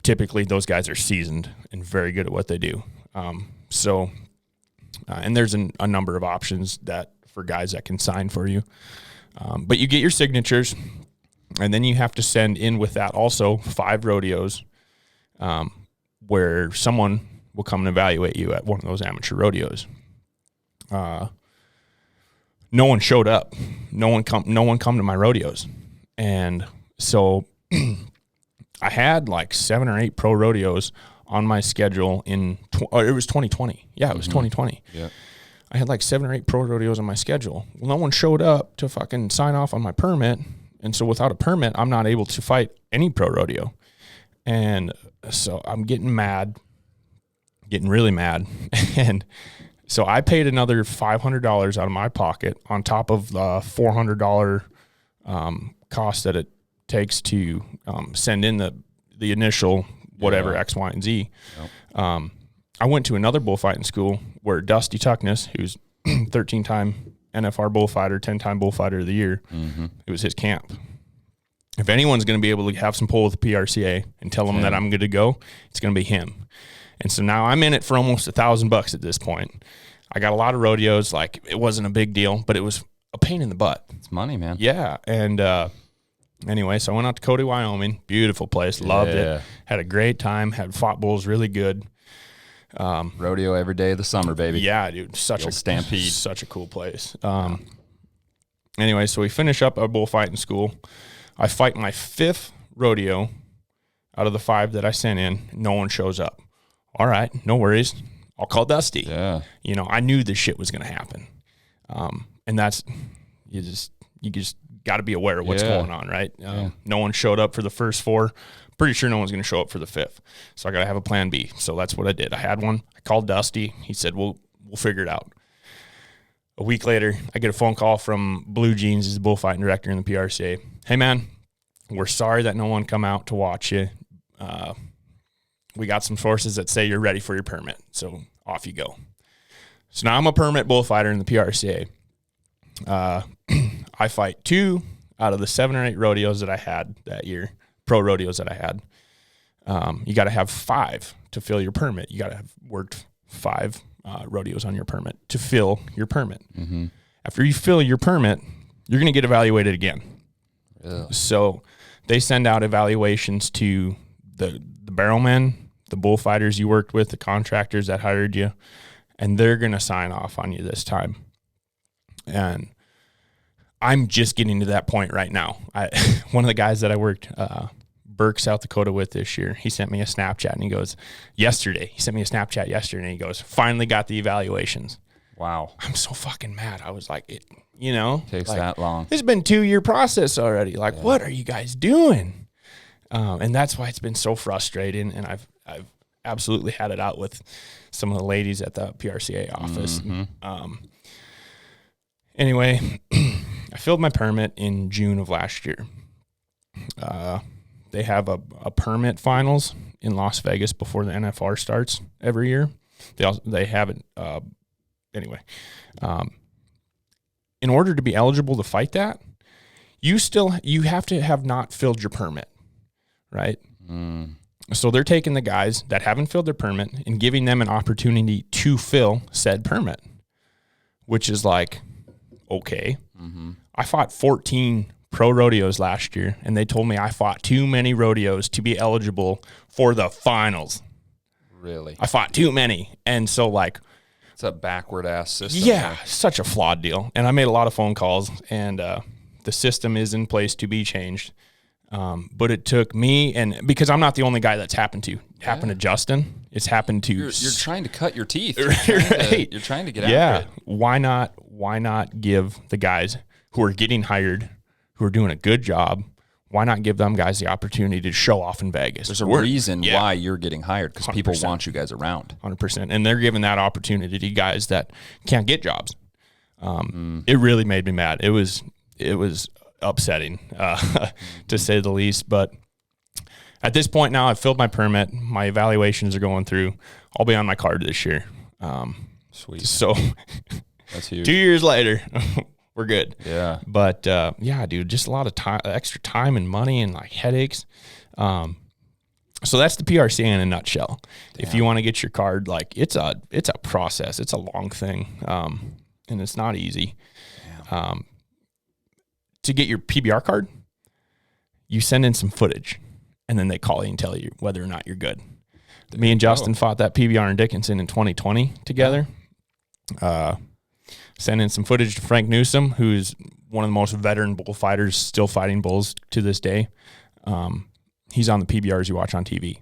Typically those guys are seasoned and very good at what they do. And there's a number of options for guys that can sign for you. But you get your signatures, and then you have to send in with that also 5 rodeos, where someone will come and evaluate you at one of those amateur rodeos. No one showed up. No one come to my rodeos. And so I had like 7 or 8 pro rodeos on my schedule it was 2020. Yeah, it was 2020. Yeah. I had like 7 or 8 pro rodeos on my schedule. Well, no one showed up to fucking sign off on my permit. And so without a permit, I'm not able to fight any pro rodeo. And so I'm getting really mad. And so I paid another $500 out of my pocket on top of the $400 cost that it takes to send in the initial whatever X, Y, and Z. Yep. I went to another bullfighting school where Dusty Tuckness, who's 13-time NFR bullfighter, 10-time bullfighter of the year, it was his camp. If anyone's going to be able to have some pull with the PRCA and tell them that I'm good to go, it's going to be him. And so now I'm in it for almost $1,000 at this point. I got a lot of rodeos. Like, it wasn't a big deal, but it was a pain in the butt. It's money, man. Yeah. And anyway, so I went out to Cody, Wyoming. Beautiful place. Loved it. Had a great time. Had fought bulls really good. Rodeo every day of the summer, baby. Yeah, dude. Such a stampede. Such a cool place. Anyway, so we finish up our bullfighting school. I fight my 5th rodeo out of the 5 that I sent in. No one shows up. All right, no worries. I'll call Dusty. Yeah. You know, I knew this shit was going to happen. And that's, you just got to be aware of what's going on, right? No one showed up for the first 4. Pretty sure no one's going to show up for the 5th. So I got to have a plan B. So that's what I did. I had one. I called Dusty. He said, we'll figure it out. A week later, I get a phone call from Blue Jeans, he's the bullfighting director in the PRCA. Hey, man, we're sorry that no one come out to watch you. We got some sources that say you're ready for your permit. So off you go. So now I'm a permit bullfighter in the PRCA. I fight 2 out of the 7 or 8 rodeos that I had that year, pro rodeos that I had. You got to have 5 to fill your permit. You got to have worked 5 rodeos on your permit to fill your permit. Mm-hmm. After you fill your permit, you're going to get evaluated again. Yeah. So they send out evaluations to the barrelmen, the bullfighters you worked with, the contractors that hired you, and they're going to sign off on you this time. And I'm just getting to that point right now. One of the guys that I worked Burke, South Dakota with this year, he sent me a Snapchat and he goes, and he goes, finally got the evaluations. Wow. I'm so fucking mad. I was like, takes that long. This has been 2-year process already. Like, what are you guys doing? And that's why it's been so frustrating. And I've absolutely had it out with some of the ladies at the PRCA office. Mm-hmm. Anyway, I filled my permit in June of last year. They have a permit finals in Las Vegas before the NFR starts every year. They haven't anyway. In order to be eligible to fight that, you have to have not filled your permit, right? So they're taking the guys that haven't filled their permit and giving them an opportunity to fill said permit, which is like, okay. Mm-hmm. I fought 14 pro rodeos last year, and they told me I fought too many rodeos to be eligible for the finals. Really? I fought too many. And so, like, it's a backward ass system. Yeah, such a flawed deal. And I made a lot of phone calls, and the system is in place to be changed. But it took me, and because I'm not the only guy that's happened to. Happened to Justin. It's happened to. You're trying to cut your teeth. Right. You're trying to get after it. Why not give the guys who are getting hired, who are doing a good job, why not give them guys the opportunity to show off in Vegas? There's a reason why you're getting hired, because people want you guys around. 100%. And they're giving that opportunity to guys that can't get jobs. It really made me mad. It was upsetting, to say the least. But at this point now, I've filled my permit. My evaluations are going through. I'll be on my card this year. Sweet. So that's huge. 2 years later, we're good. Yeah. But yeah, dude, just a lot of time, extra time and money and like headaches. So that's the PRC in a nutshell. Damn. If you want to get your card, like it's a process. It's a long thing. And it's not easy. To get your PBR card, you send in some footage, and then they call you and tell you whether or not you're good. Me and Justin fought that PBR in Dickinson in 2020 together. Sent in some footage to Frank Newsom, who's one of the most veteran bullfighters, still fighting bulls to this day. He's on the PBRs you watch on TV.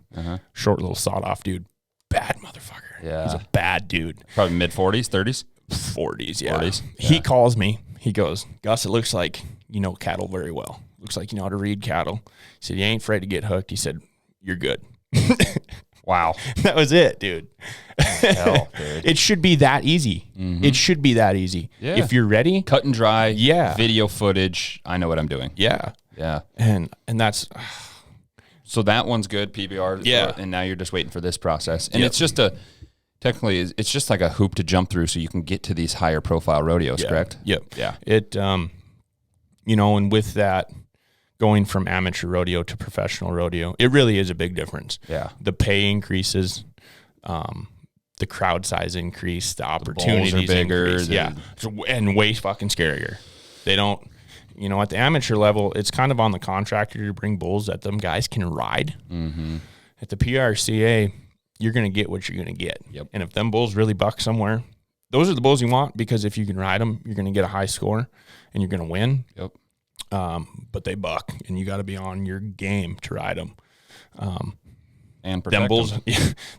Short little sawed-off dude. Bad motherfucker. Yeah. He's a bad dude. Probably mid-40s, 30s? 40s, yeah. 40s. He calls me. He goes, Gus, it looks like you know cattle very well. Looks like you know how to read cattle. He said, you ain't afraid to get hooked. He said, you're good. Wow. That was it, dude. Hell, dude. It should be that easy. Mm-hmm. It should be that easy. Yeah. If you're ready. Cut and dry. Yeah. Video footage. I know what I'm doing. Yeah. Yeah. And that's... So that one's good, PBR. Yeah. And now you're just waiting for this process. And it's just technically, it's just like a hoop to jump through so you can get to these higher profile rodeos, correct? Yep. Yeah. It, and with that, going from amateur rodeo to professional rodeo, it really is a big difference. Yeah. The pay increases. the crowd size increased, the opportunities are bigger, increased. Yeah. And way fucking scarier. They don't, at the amateur level, it's kind of on the contractor to bring bulls that them guys can ride. Mm-hmm. At the PRCA, you're going to get what you're going to get. Yep. And if them bulls really buck somewhere, those are the bulls you want, because if you can ride them, you're going to get a high score and you're going to win. Yep. But they buck, and you got to be on your game to ride them. And protect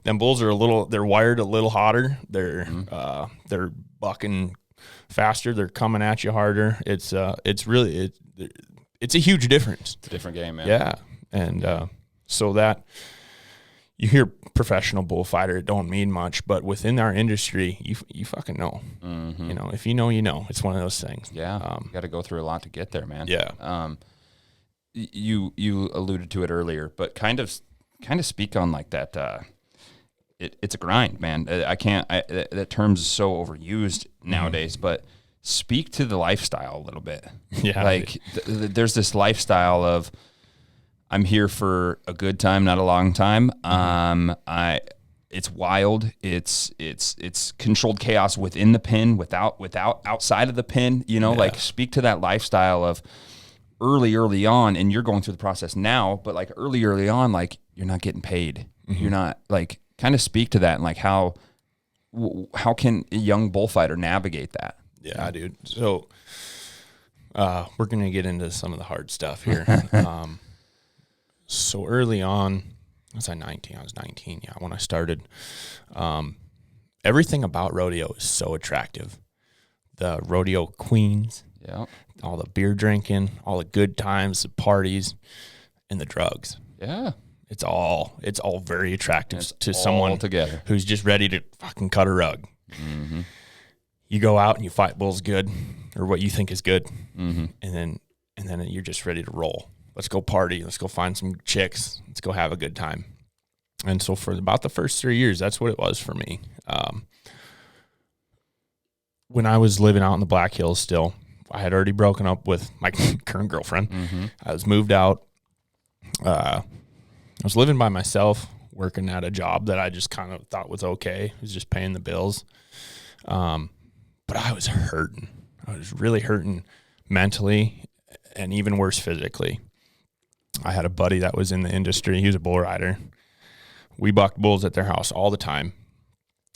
them bulls are they're wired a little hotter. They're bucking faster. They're coming at you harder. It's really a huge difference. It's a different game, man. Yeah. And so that you hear professional bullfighter, it don't mean much, but within our industry, you fucking know. Mm-hmm. If you know, you know. It's one of those things. Yeah. You got to go through a lot to get there, man. Yeah. You alluded to it earlier, but kind of speak on like that. It's a grind, man. That term's so overused nowadays, but speak to the lifestyle a little bit. Yeah. Like there's this lifestyle of, I'm here for a good time, not a long time. It's wild. It's controlled chaos within the pen, without outside of the pen, like speak to that lifestyle of early on, and you're going through the process now, but like early on, like you're not getting paid. Mm-hmm. You're not, like, kind of speak to that, and like how can a young bullfighter navigate that? Yeah, dude. So we're going to get into some of the hard stuff here. So early on, was I 19? I was 19, yeah, when I started. Everything about rodeo is so attractive. The rodeo queens, all the beer drinking, all the good times, the parties, and the drugs. Yeah. It's all very attractive to someone together who's just ready to fucking cut a rug. Mm-hmm. You go out and you fight bulls good, or what you think is good, mm-hmm. and then you're just ready to roll. Let's go party. Let's go find some chicks. Let's go have a good time. And so for about the first 3 years, that's what it was for me. When I was living out in the Black Hills still, I had already broken up with my current girlfriend. Mm-hmm. I was moved out. I was living by myself, working at a job that I just kind of thought was okay. It was just paying the bills. But I was hurting. I was really hurting mentally, and even worse physically. I had a buddy that was in the industry. He was a bull rider. We bucked bulls at their house all the time.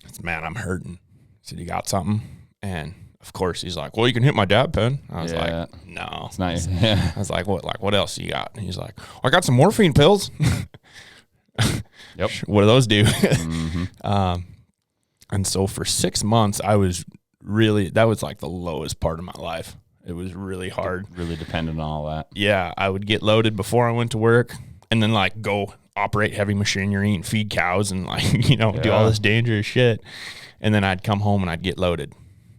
I said, man, I'm hurting. I said, you got something? And of course he's like, well, you can hit my dad pen. I was like, no. It's not. Yeah. I was like, what else you got? And he's like, I got some morphine pills. Yep. What do those do? Mm-hmm. And so for 6 months, that was like the lowest part of my life. It was really hard. Really dependent on all that. Yeah. I would get loaded before I went to work, and then like go operate heavy machinery and feed cows and like, do all this dangerous shit. And then I'd come home and I'd get loaded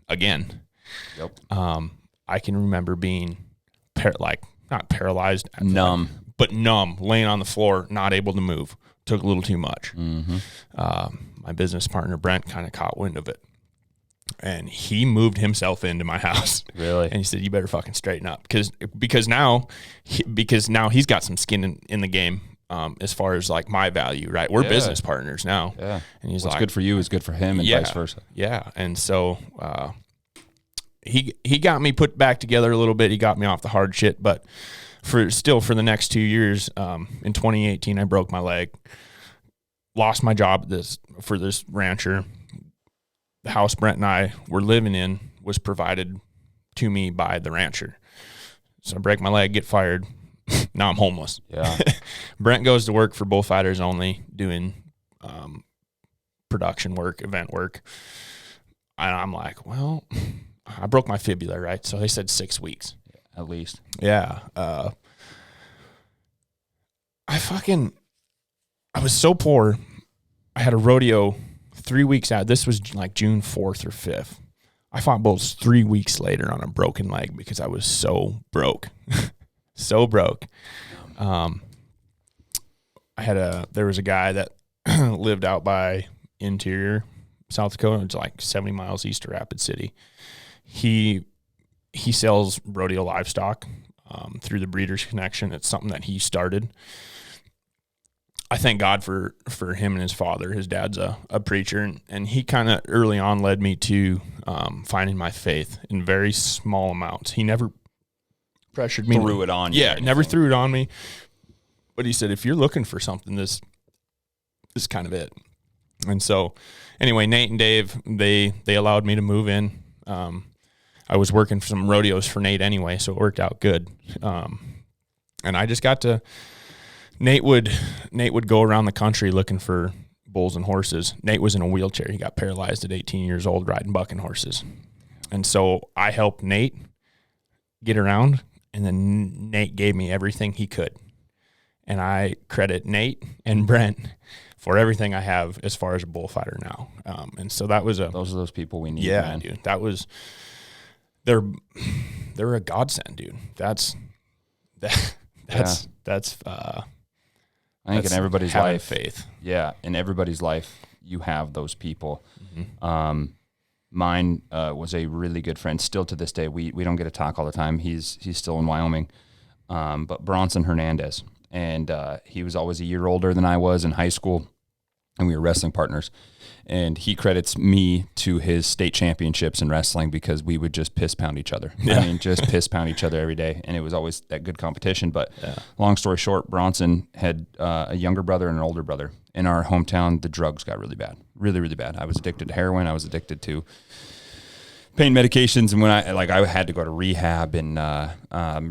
again. Yep. I can remember being not paralyzed, numb, laying on the floor, not able to move. Took a little too much. Mm-hmm. My business partner, Brent, kind of caught wind of it. And he moved himself into my house. Really? And he said, you better fucking straighten up. Because now he's got some skin in the game, as far as like my value, right? We're business partners now. Yeah. And he's What's like, good for you is good for him, and vice versa. Yeah. And so he got me put back together a little bit. He got me off the hard shit. But for the next 2 years, in 2018, I broke my leg, lost my job for this rancher. The house Brent and I were living in was provided to me by the rancher. So I break my leg, get fired. Now I'm homeless. Yeah. Brent goes to work for Bullfighters Only, doing production work, event work. And I'm like, well, I broke my fibula, right? So they said 6 weeks. At least. Yeah. I was so poor. I had a rodeo 3 weeks out. This was like June 4th or 5th. I fought bulls 3 weeks later on a broken leg because I was so broke. So broke. There was a guy that lived out by Interior, South Dakota. It's like 70 miles east of Rapid City. He sells rodeo livestock through the Breeders Connection. It's something that he started. I thank God for him and his father. His dad's a preacher, and he kind of early on led me to finding my faith in very small amounts. He never pressured me. Threw it on you. Yeah, never threw it on me. But he said, if you're looking for something, this is kind of it. And so anyway, Nate and Dave, they allowed me to move in. I was working for some rodeos for Nate anyway, so it worked out good. And I just got to, Nate would go around the country looking for bulls and horses. Nate was in a wheelchair. He got paralyzed at 18 years old riding bucking horses. And so I helped Nate get around, and then Nate gave me everything he could. And I credit Nate and Brent for everything I have as far as a bullfighter now. And so that was those are those people we need, yeah, man. dude. That was, they're a godsend, dude. That's I think in everybody's life, faith. Yeah, in everybody's life, you have those people. Mm-hmm. Mine was a really good friend. Still to this day, we don't get to talk all the time. He's still in Wyoming, but Bronson Hernandez, and he was always a year older than I was in high school, and we were wrestling partners. And he credits me to his state championships in wrestling because we would just piss pound each other. Yeah. I mean, just piss pound each other every day. And it was always that good competition. But long story short, Bronson had a younger brother and an older brother. In our hometown, the drugs got really bad, really, really bad. I was addicted to heroin. I was addicted to pain medications. And when I had to go to rehab and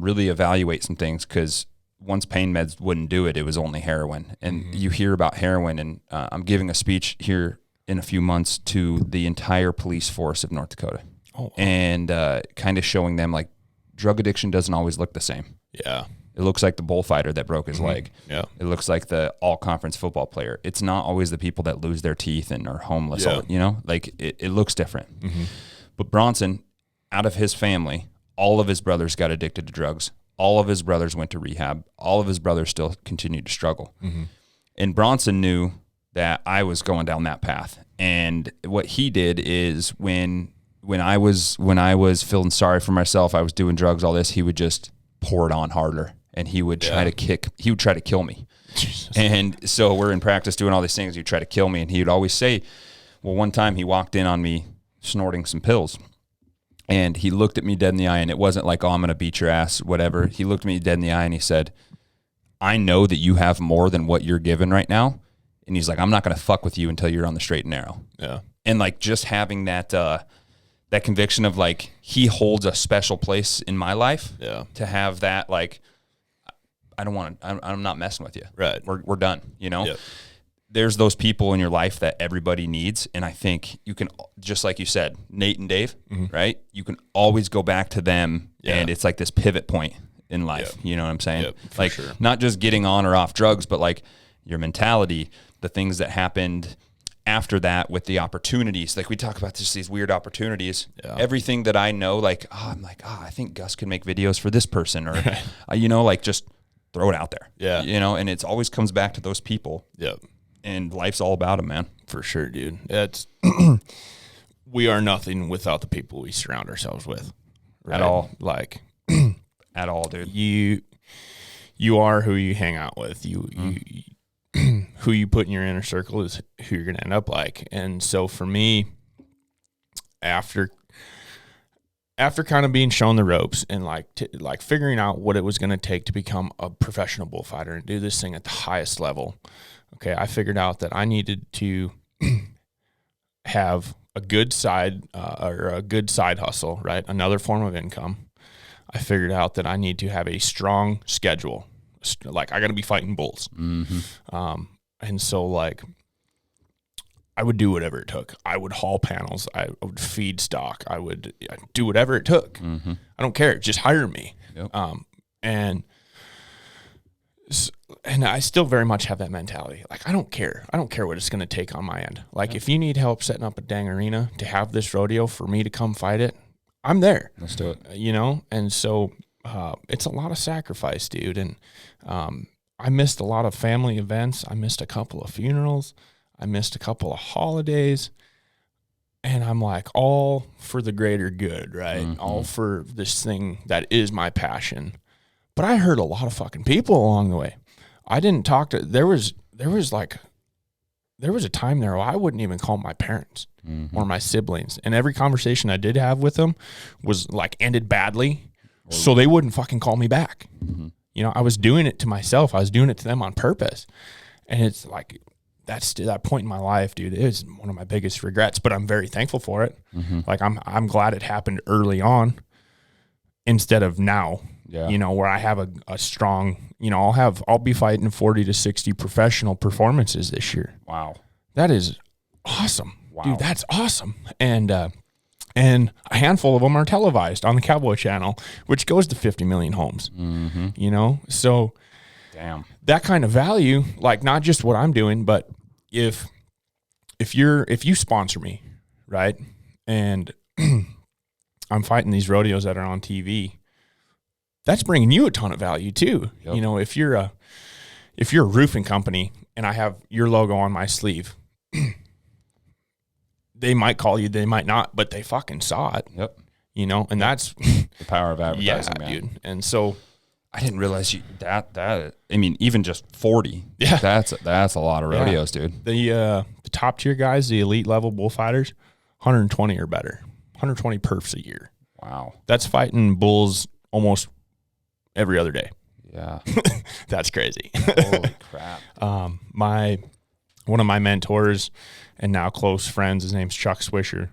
really evaluate some things because once pain meds wouldn't do it, it was only heroin. And you hear about heroin, and I'm giving a speech here in a few months to the entire police force of North Dakota. Oh, wow. And kind of showing them like drug addiction doesn't always look the same. Yeah. It looks like the bullfighter that broke his leg. Yeah. It looks like the all-conference football player. It's not always the people that lose their teeth and are homeless. Yeah. You know, like it looks different. Mm-hmm. But Bronson, out of his family, all of his brothers got addicted to drugs. All of his brothers went to rehab. All of his brothers still continued to struggle. Mm-hmm. And Bronson knew that I was going down that path. And what he did is when I was feeling sorry for myself, I was doing drugs, all this, he would just pour it on harder, and he would try to kill me. Jesus. And so we're in practice doing all these things. He'd try to kill me, and he would always say, well, one time he walked in on me snorting some pills, and he looked at me dead in the eye, and it wasn't like, oh, I'm going to beat your ass, whatever. He looked at me dead in the eye, and he said, I know that you have more than what you're given right now. And he's like, I'm not going to fuck with you until you're on the straight and narrow. Yeah. And like just having that conviction of like, he holds a special place in my life. Yeah. To have that, like, I'm not messing with you. Right. We're done. You know, yep. There's those people in your life that everybody needs. And I think you can, just like you said, Nate and Dave, right? You can always go back to them. Yeah. And it's like this pivot point in life. Yep. You know what I'm saying? Yep, like sure. Not just getting on or off drugs, but like your mentality, the things that happened after that with the opportunities. Like we talk about just these weird opportunities. Yeah. Everything that I know, like, I'm like, I think Gus could make videos for this person or, you know, like just throw it out there. Yeah. You know, and it always comes back to those people. Yep. And life's all about them, man. For sure, dude. It's we are nothing without the people we surround ourselves with. Right? At all. Like, at all, dude. You are who you hang out with. You who you put in your inner circle is who you're going to end up like. And so for me, after kind of being shown the ropes and like figuring out what it was going to take to become a professional bullfighter and do this thing at the highest level, okay, I figured out that I needed to have a good side or a good side hustle, right? Another form of income. I figured out that I need to have a strong schedule. Like I got to be fighting bulls. Mm-hmm. And so like I would do whatever it took. I would haul panels. I would feed stock. I'd do whatever it took. Mm-hmm. I don't care. Just hire me. Yep. And I still very much have that mentality. Like, I don't care. I don't care what it's going to take on my end. Like, if you need help setting up a dang arena to have this rodeo for me to come fight it, I'm there. Let's do it. You know? And so it's a lot of sacrifice, dude. And I missed a lot of family events. I missed a couple of funerals. I missed a couple of holidays. And I'm like, all for the greater good, right? Mm-hmm. All for this thing that is my passion. But I hurt a lot of fucking people along the way. I didn't talk to, there was there was a time there where I wouldn't even call my parents or my siblings. And every conversation I did have with them was like ended badly. So they wouldn't fucking call me back. You know, I was doing it to myself. I was doing it to them on purpose. And it's like, that's that point in my life, dude, it is one of my biggest regrets, but I'm very thankful for it. Like I'm glad it happened early on instead of now, you know, where I have a strong, you know, I'll be fighting 40 to 60 professional performances this year. Wow. That is awesome. Wow. Dude, that's awesome. And a handful of them are televised on the Cowboy Channel, which goes to 50 million homes, you know? So damn, that kind of value, like not just what I'm doing, but if you sponsor me, right? And I'm fighting these rodeos that are on TV, that's bringing you a ton of value too. Yep. You know, if you're a roofing company and I have your logo on my sleeve, they might call you, they might not, but they fucking saw it. Yep. You know, and that's the power of advertising, man. Dude. And so I didn't realize that I mean, even just 40. Yeah. That's a lot of rodeos, dude. The top tier guys, the elite level bullfighters, 120 or better. 120 perfs a year. Wow. That's fighting bulls almost every other day. Yeah. That's crazy. Holy crap. One of my mentors and now close friends, his name's Chuck Swisher.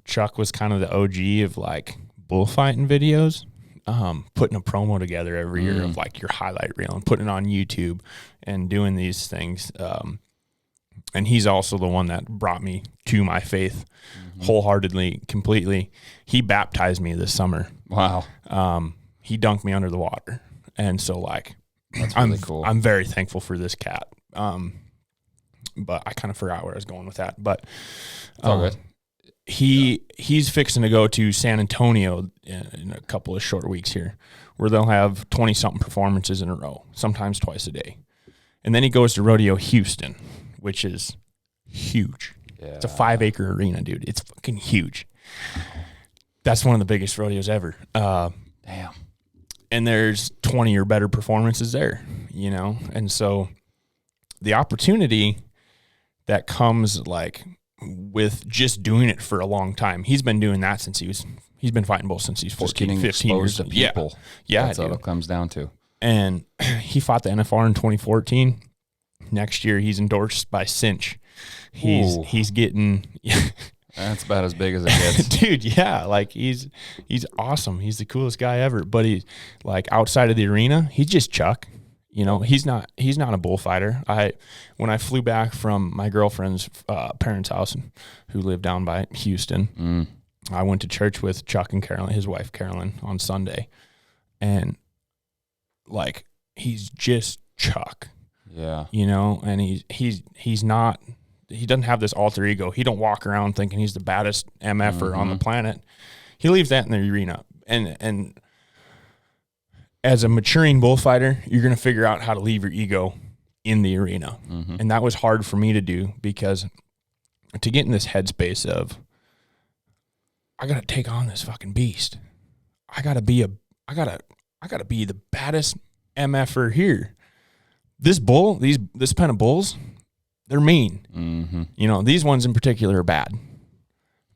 Chuck was kind of the OG of like bullfighting videos, putting a promo together every year of like your highlight reel and putting it on YouTube and doing these things. And he's also the one that brought me to my faith wholeheartedly, completely. He baptized me this summer. Wow. He dunked me under the water. And so like, that's really cool. I'm very thankful for this cat. But I kind of forgot where I was going with that. But he's fixing to go to San Antonio in a couple of short weeks here, where they'll have 20-something performances in a row, sometimes twice a day. And then he goes to Rodeo Houston, which is huge. Yeah. It's a 5-acre arena, dude. It's fucking huge. That's one of the biggest rodeos ever. Damn. And there's 20 or better performances there, you know? And so the opportunity that comes like with just doing it for a long time. He's been doing that since he's been fighting bulls since he's 14, 15 years old. People. Yeah. That's what it comes down to. And he fought the NFR in 2014. Next year he's endorsed by Cinch. He's getting that's about as big as it gets. Dude, yeah. Like he's awesome. He's the coolest guy ever. But he's like outside of the arena, he's just Chuck. You know, he's not a bullfighter. When I flew back from my girlfriend's parents' house, who lived down by Houston, I went to church with Chuck and Carolyn, his wife Carolyn, on Sunday, and like he's just Chuck. Yeah. You know, and he's not. He doesn't have this alter ego. He don't walk around thinking he's the baddest MFer on the planet. He leaves that in the arena, and as a maturing bullfighter, you're going to figure out how to leave your ego in the arena. And that was hard for me to do, because to get in this headspace of, I got to take on this fucking beast. I got to be the baddest MFer here. This pen of bulls, they're mean. You know, these ones in particular are bad.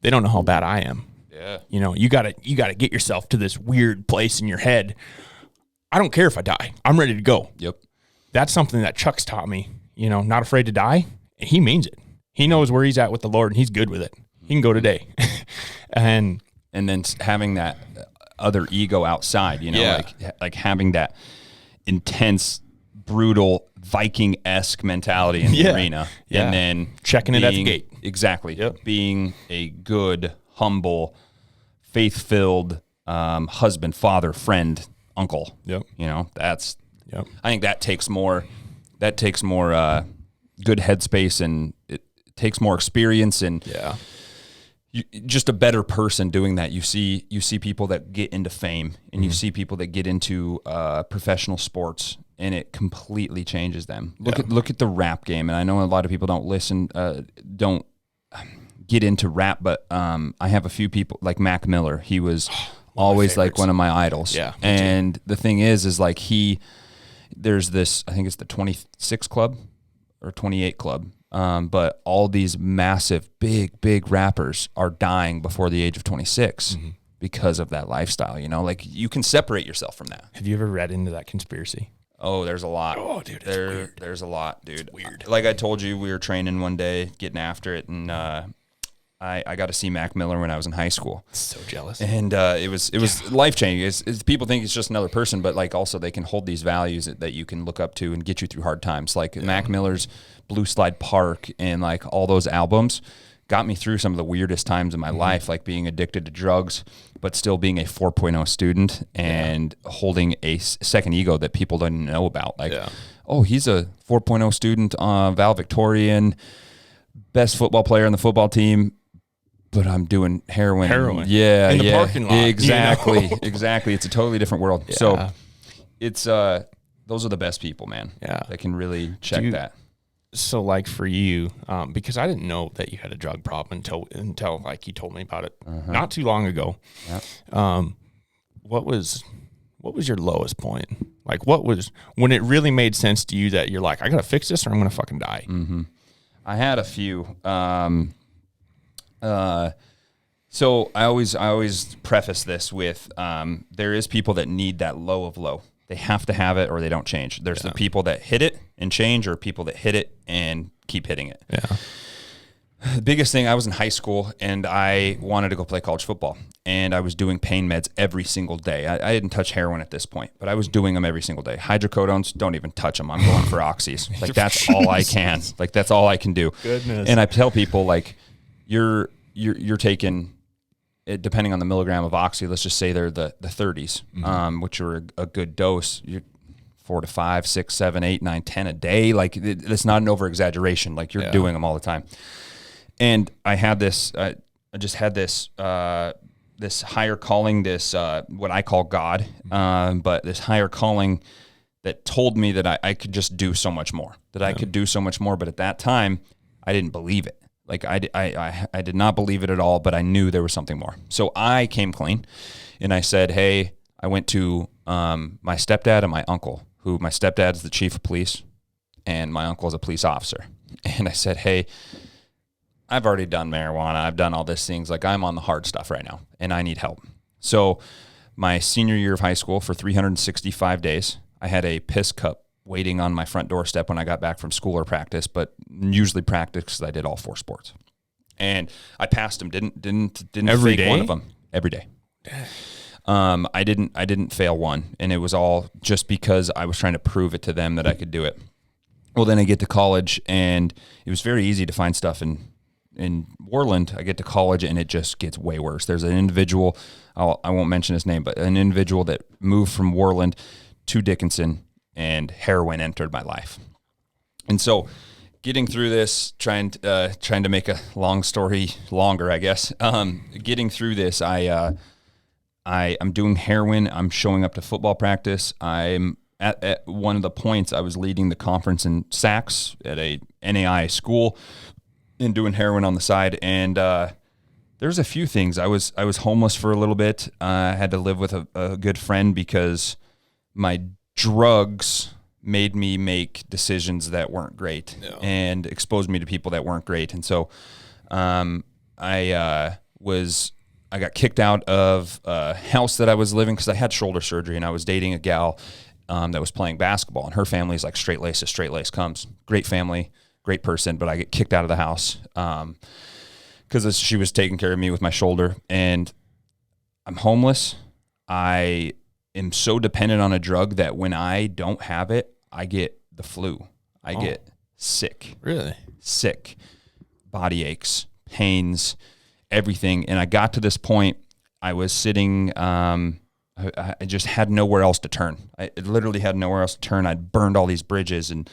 They don't know how bad I am. Yeah. You know, you got to get yourself to this weird place in your head. I don't care if I die. I'm ready to go. Yep. That's something that Chuck's taught me, you know, not afraid to die. And he means it. He knows where he's at with the Lord, and he's good with it. He can go today. and then having that other ego outside, you know, like having that intense, brutal, Viking-esque mentality in the arena. And then checking it at the gate. Exactly. Yep. Being a good, humble, faith-filled husband, father, friend, uncle. Yep. You know, I think that takes more good headspace, and it takes more experience, and just a better person doing that. You see people that get into fame, and you see people that get into professional sports, and it completely changes them. Look at the rap game. And I know a lot of people don't get into rap, but I have a few people like Mac Miller. He was always like one of my idols. Yeah. And the thing is like there's this, I think it's the 26 Club or 28 Club. But all these massive, big rappers are dying before the age of 26 because of that lifestyle. You know, like you can separate yourself from that. Have you ever read into that conspiracy? Oh, there's a lot. Oh, dude, it's weird. There's a lot, dude. It's weird. Like I told you, we were training one day, getting after it, and I got to see Mac Miller when I was in high school. So jealous. And it was life changing. People think it's just another person, but like also they can hold these values that you can look up to and get you through hard times. Like Mac Miller's Blue Slide Park and like all those albums got me through some of the weirdest times in my life, like being addicted to drugs, but still being a 4.0 student and holding a second ego that people don't know about. Like, oh, he's a 4.0 student, valedictorian, best football player on the football team, but I'm doing heroin. Yeah. In the parking lot. Exactly. You know? Exactly. It's a totally different world. Yeah. So it's, those are the best people, man. Yeah. That can really check that. So like for you, because I didn't know that you had a drug problem until like you told me about it not too long ago. Yep. What was your lowest point? Like what was when it really made sense to you that you're like, I gotta fix this or I'm gonna fucking die? I had a few. So I always preface this with there is people that need that low of low. They have to have it or they don't change. There's the people that hit it and change, or people that hit it and keep hitting it. Yeah. The biggest thing, I was in high school and I wanted to go play college football, and I was doing pain meds every single day. I didn't touch heroin at this point, but I was doing them every single day. Hydrocodones, don't even touch them. I'm going for oxys. Like that's all I can. Like that's all I can do. Goodness. And I tell people like you're taking, it, depending on the milligram of oxy, let's just say they're the 30s, which are a good dose. You're 4 to 5, 6, 7, 8, 9, 10 a day. Like it's not an over exaggeration. Like you're doing them all the time. And I had this, I just had this, this higher calling, this, what I call God, but this higher calling that told me that I could just do so much more, I could do so much more. But at that time I didn't believe it. Like I did not believe it at all, but I knew there was something more. So I came clean and I said, hey, I went to my stepdad and my uncle, who my stepdad is the chief of police and my uncle is a police officer. And I said, hey, I've already done marijuana. I've done all these things. Like I'm on the hard stuff right now and I need help. So my senior year of high school, for 365 days, I had a piss cup waiting on my front doorstep when I got back from school or practice, but usually practice because I did all 4 sports. And I passed them, didn't every fake day? one of them every day. I didn't fail one, and it was all just because I was trying to prove it to them that I could do it. Well, then I get to college, and it was very easy to find stuff in Worland. I get to college, and it just gets way worse. There's an individual, I won't mention his name, but an individual that moved from Worland to Dickinson, and heroin entered my life. And so getting through this, trying to make a long story longer, I guess, getting through this, I'm doing heroin. I'm showing up to football practice. I'm at one of the points, I was leading the conference in Saks at a NAI school and doing heroin on the side. And there's a few things. I was homeless for a little bit. I had to live with a good friend because my drugs made me make decisions that weren't great and exposed me to people that weren't great. And so I got kicked out of a house that I was living because I had shoulder surgery, and I was dating a gal that was playing basketball, and her family's like straight lace as straight lace comes. Great family, great person, but I get kicked out of the house because she was taking care of me with my shoulder, and I'm homeless. I am so dependent on a drug that when I don't have it, I get the flu. I get sick. Really? Sick. Body aches, pains, everything. And I got to this point, I was sitting, I just had nowhere else to turn. I literally had nowhere else to turn. I'd burned all these bridges and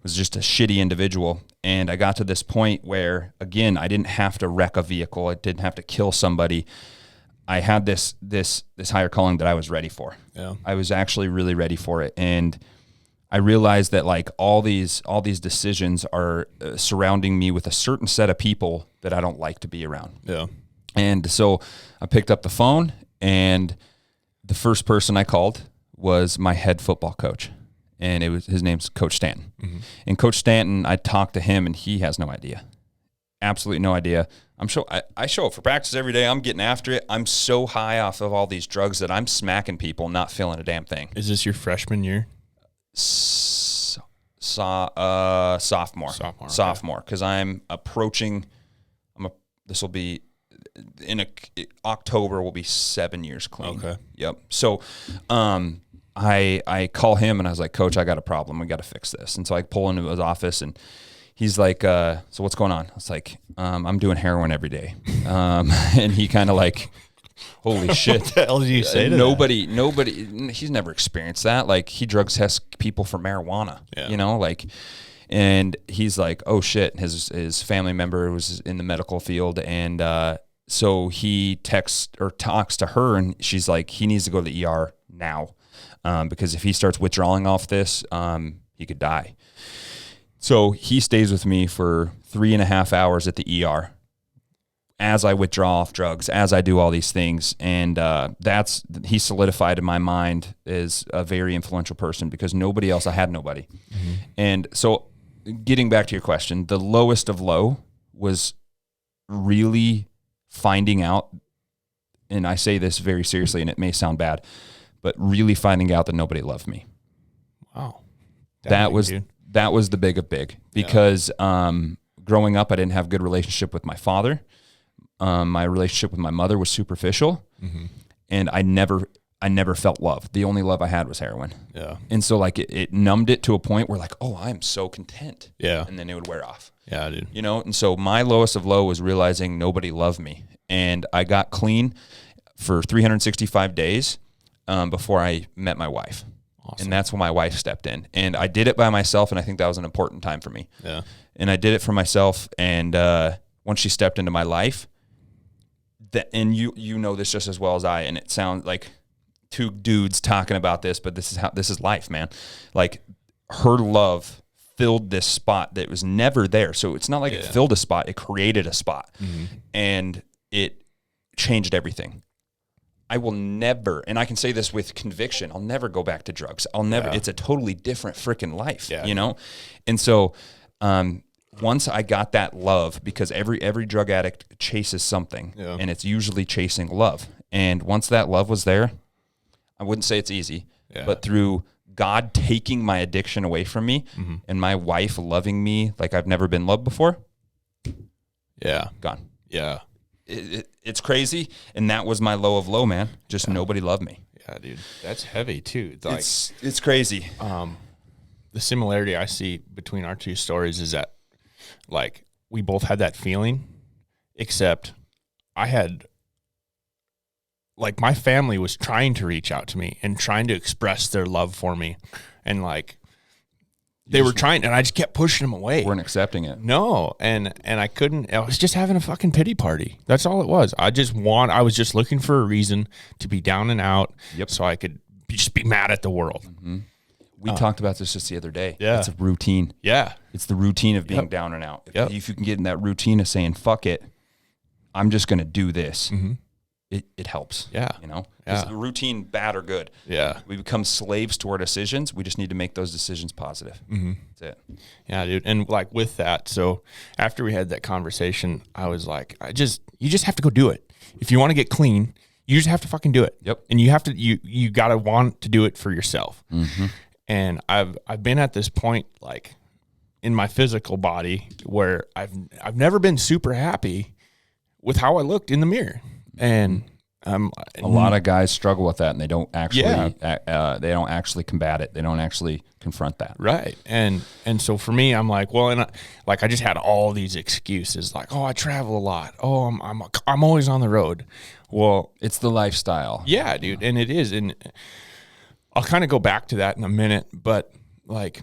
was just a shitty individual. And I got to this point where, again, I didn't have to wreck a vehicle. I didn't have to kill somebody. I had this higher calling that I was ready for. Yeah. I was actually really ready for it. And I realized that like all these decisions are surrounding me with a certain set of people that I don't like to be around. Yeah. And so I picked up the phone, and the first person I called was my head football coach. and his name's Coach Stanton. And Coach Stanton, I talked to him, and he has no idea. Absolutely no idea. I show up for practice every day. I'm getting after it. I'm so high off of all these drugs that I'm smacking people, not feeling a damn thing. Is this your freshman year? Sophomore. Sophomore, Because I'm approaching. This will be October. Will be 7 years clean. Okay. Yep. So, I call him and I was like, Coach, I got a problem. We got to fix this. And so I pull into his office and he's like, so what's going on? I was like, I'm doing heroin every day. And he kind of like, holy shit. What the hell did you say to nobody, he's never experienced that. Like, he drug tests people for marijuana, like, and he's like, oh shit. His family member was in the medical field. And, so he texts or talks to her and she's like, he needs to go to the ER now. Because if he starts withdrawing off this, he could die. So he stays with me for 3.5 hours at the ER as I withdraw off drugs, as I do all these things. And he solidified in my mind as a very influential person because I had nobody. And so getting back to your question, the lowest of low was really finding out, and I say this very seriously and it may sound bad, but really finding out that nobody loved me. Wow. That was the big of big because growing up, I didn't have a good relationship with my father. My relationship with my mother was superficial, and I never felt love. The only love I had was heroin. Yeah. And so like it numbed it to a point where like, oh, I'm so content. Yeah. And then it would wear off. Yeah, dude. And so my lowest of low was realizing nobody loved me. And I got clean for 365 days before I met my wife. Awesome. And that's when my wife stepped in. And I did it by myself, and I think that was an important time for me. Yeah. And I did it for myself, and once she stepped into my life, and you know this just as well as I, and it sounds like two dudes talking about this, but this is life, man. Like, her love filled this spot that was never there. So it's not like it filled a spot, it created a spot. And it changed everything. I will never, and I can say this with conviction, I'll never go back to drugs. It's a totally different freaking life, And so once I got that love, because every drug addict chases something, and it's usually chasing love. And once that love was there, I wouldn't say it's easy, but through God taking my addiction away from me and my wife loving me like I've never been loved before, gone. Yeah. It's crazy, and that was my low of low, man. Just nobody loved me. Yeah, dude. That's heavy, too. Like, it's crazy. The similarity I see between our two stories is that, like, we both had that feeling, except I had, like, my family was trying to reach out to me and trying to express their love for me, and, like, they were trying, and I just kept pushing them away. Weren't accepting it. No, and I couldn't. I was just having a fucking pity party. That's all it was. I was just looking for a reason to be down and out, so I could just be mad at the world. We talked about this just the other day. Yeah. It's a routine. Yeah. It's the routine of being down and out. If you can get in that routine of saying, fuck it, I'm just going to do this. It helps. Yeah. Is the routine bad or good? Yeah. We become slaves to our decisions. We just need to make those decisions positive. That's it. Yeah, dude. And like with that, so after we had that conversation, I was like, you just have to go do it. If you want to get clean, you just have to fucking do it. Yep. And you have to, you got to want to do it for yourself. And I've been at this point, like, in my physical body where I've never been super happy with how I looked in the mirror. And a lot of guys struggle with that, and they don't actually combat it. They don't actually confront that. Right. And so for me, I'm like, well, and I just had all these excuses, like, oh, I travel a lot. Oh, I'm always on the road. Well, it's the lifestyle. Yeah, dude, and it is. And I'll kind of go back to that in a minute, but like,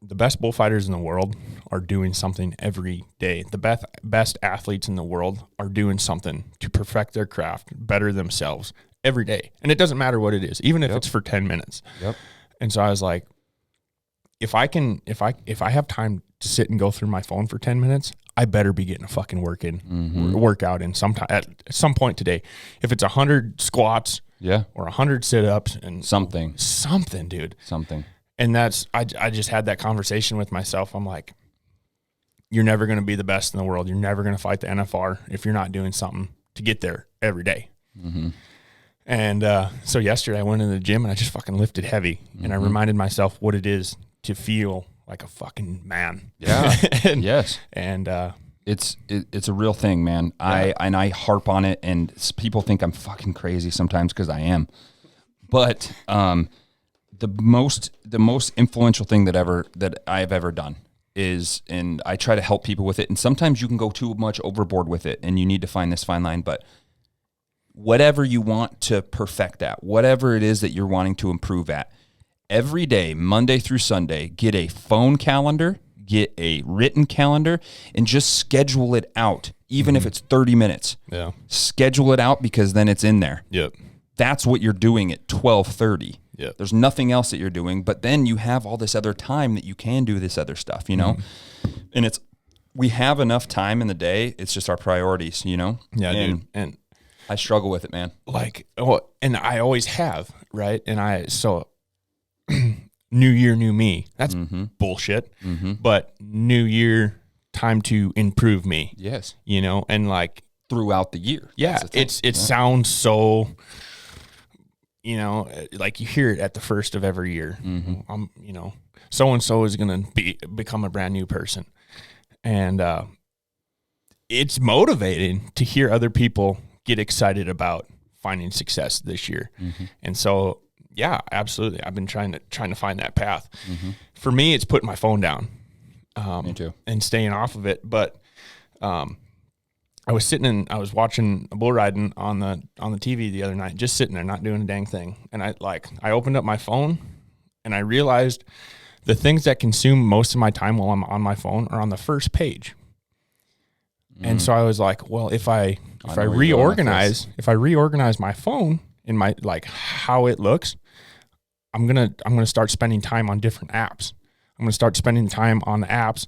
the best bullfighters in the world are doing something every day. The best athletes in the world are doing something to perfect their craft, better themselves every day. And it doesn't matter what it is, even if it's for 10 minutes. And so I was like, if I have time to sit and go through my phone for 10 minutes, I better be getting a fucking workout in at some point today. If it's 100 squats or 100 sit-ups and something, dude. Something. And that's, I just had that conversation with myself. I'm like, you're never going to be the best in the world. You're never going to fight the NFR if you're not doing something to get there every day. Mm-hmm. And so yesterday I went into the gym and I just fucking lifted heavy. And I reminded myself what it is to feel like a fucking man. Yeah. Yes. And it's a real thing, man. Yeah. I harp on it, and people think I'm fucking crazy sometimes because I am. But the most influential thing that I've ever done is, and I try to help people with it. And sometimes you can go too much overboard with it, and you need to find this fine line. But whatever you want to perfect at, whatever it is that you're wanting to improve at, every day, Monday through Sunday, get a phone calendar, get a written calendar, and just schedule it out, even if it's 30 minutes. Yeah. Schedule it out, because then it's in there. Yep. That's what you're doing at 12:30. Yep. There's nothing else that you're doing, but then you have all this other time that you can do this other stuff, you know? And we have enough time in the day. It's just our priorities, you know? Yeah, dude. And I struggle with it, man. Like, and I always have, right? And so new year, new me. That's bullshit. Mm-hmm. But new year, time to improve me. Yes. You know, and like throughout the year. Yeah. It sounds so, you know, like you hear it at the first of every year. Mm-hmm. You know, so-and-so is going to become a brand new person. And it's motivating to hear other people get excited about finding success this year. Mm-hmm. And so, yeah, absolutely. I've been trying to find that path. Mm-hmm. For me, it's putting my phone down. Me too. And staying off of it. But I was watching a bull riding on the TV the other night, just sitting there, not doing a dang thing. And I opened up my phone and I realized the things that consume most of my time while I'm on my phone are on the first page. And so I was like, well, if I reorganize my phone in my, like, how it looks, I'm going to start spending time on different apps. I'm going to start spending time on the apps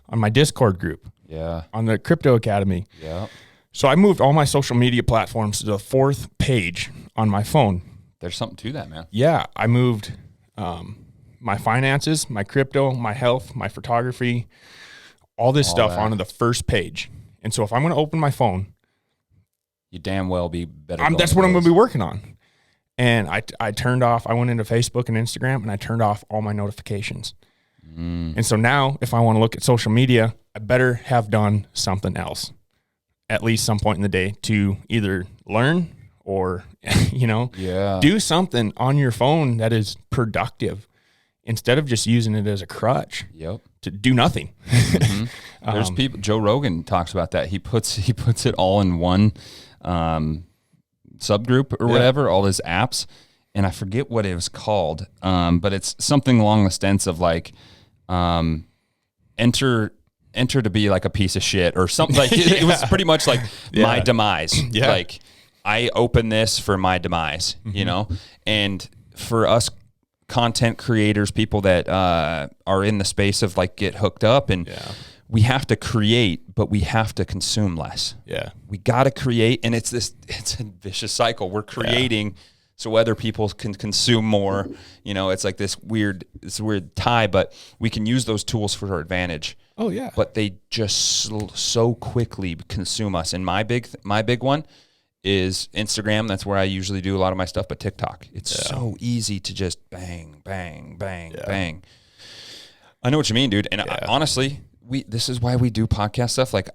on my Discord group. Yeah. On the Crypto Academy. Yeah. So I moved all my social media platforms to the fourth page on my phone. There's something to that, man. Yeah. I moved my finances, my crypto, my health, my photography, all this stuff onto the first page. And so if I'm going to open my phone, you damn well be better. That's what I'm going to be working on. And I turned off, I went into Facebook and Instagram and I turned off all my notifications. And so now if I want to look at social media, I better have done something else at least some point in the day to either learn or, you know, do something on your phone that is productive instead of just using it as a crutch to do nothing. Mm-hmm. There's people, Joe Rogan talks about that. He puts it all in one subgroup or whatever, all his apps. And I forget what it was called. But it's something along the stance of like, enter to be like a piece of shit or something. Like it was pretty much like my demise. Yeah. Like I open this for my demise, you know? And for us content creators, people that are in the space of like get hooked up and we have to create, but we have to consume less. Yeah. We got to create. And it's a vicious cycle. We're creating so other people can consume more. You know, it's like this weird tie, but we can use those tools for our advantage. Oh yeah. But they just so quickly consume us. And my big one is Instagram. That's where I usually do a lot of my stuff, but TikTok. It's so easy to just bang, bang, bang, bang. I know what you mean, dude. And honestly, this is why we do podcast stuff. Like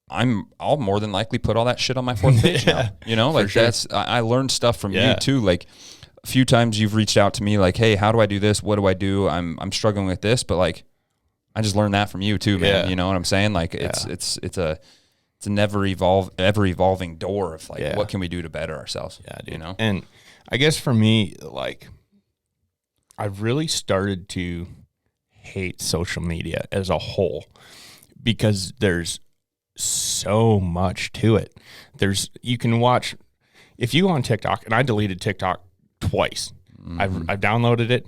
I'll more than likely put all that shit on my fourth page now. You know, like I learned stuff from you too. Like a few times you've reached out to me like, hey, how do I do this? What do I do? I'm struggling with this, but like, I just learned that from you too, man. You know what I'm saying? Like it's a ever evolving door of like, what can we do to better ourselves? Yeah, dude. You know? And I guess for me, like I've really started to hate social media as a whole because there's so much to it. You can watch, if you go on TikTok, and I deleted TikTok twice. I've downloaded it,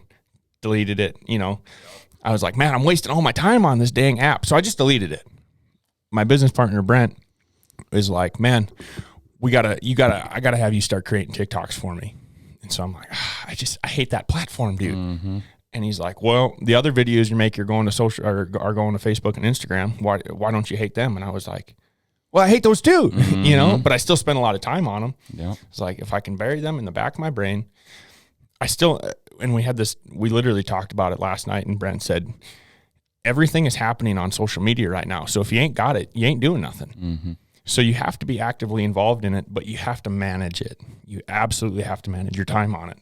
deleted it, you know. I was like, man, I'm wasting all my time on this dang app. So I just deleted it. My business partner, Brent, is like, man, I gotta have you start creating TikToks for me. And so I'm like, I hate that platform, dude. And he's like, well, the other videos you make, you're going to social or are going to Facebook and Instagram. Why don't you hate them? And I was like, well, I hate those too, you know, but I still spend a lot of time on them. Yeah. It's like, if I can bury them in the back of my brain, and we literally talked about it last night, and Brent said, everything is happening on social media right now. So if you ain't got it, you ain't doing nothing. So you have to be actively involved in it, but you have to manage it. You absolutely have to manage your time on it.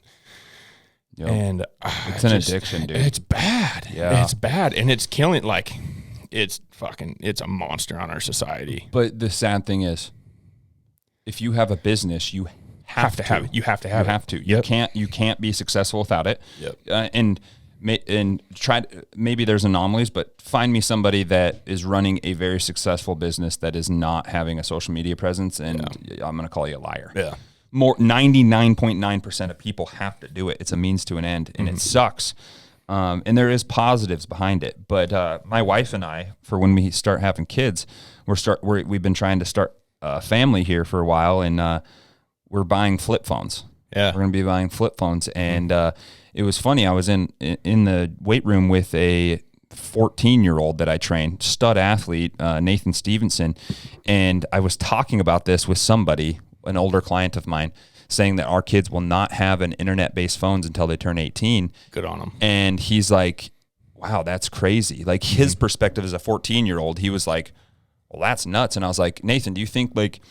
Yep. And it's an addiction, dude. It's bad. Yeah. It's bad. And it's killing, like, it's a monster on our society. But the sad thing is, if you have a business, you have to have it. You have to have it. You have to. Yep. You can't be successful without it. Yep. And maybe there's anomalies, but find me somebody that is running a very successful business that is not having a social media presence, and I'm going to call you a liar. Yeah. 99.9% of people have to do it. It's a means to an end, and it sucks. And there is positives behind it. But my wife and I, for when we start having kids, we've been trying to start a family here for a while, and we're buying flip phones. Yeah. We're going to be buying flip phones. And it was funny. I was in the weight room with a 14-year-old that I trained, stud athlete, Nathan Stevenson. And I was talking about this with somebody, an older client of mine, saying that our kids will not have an internet-based phones until they turn 18. Good on them. And he's like, wow, that's crazy. Like, his perspective as a 14-year-old, he was like, well, that's nuts. And I was like, Nathan, do you think, like,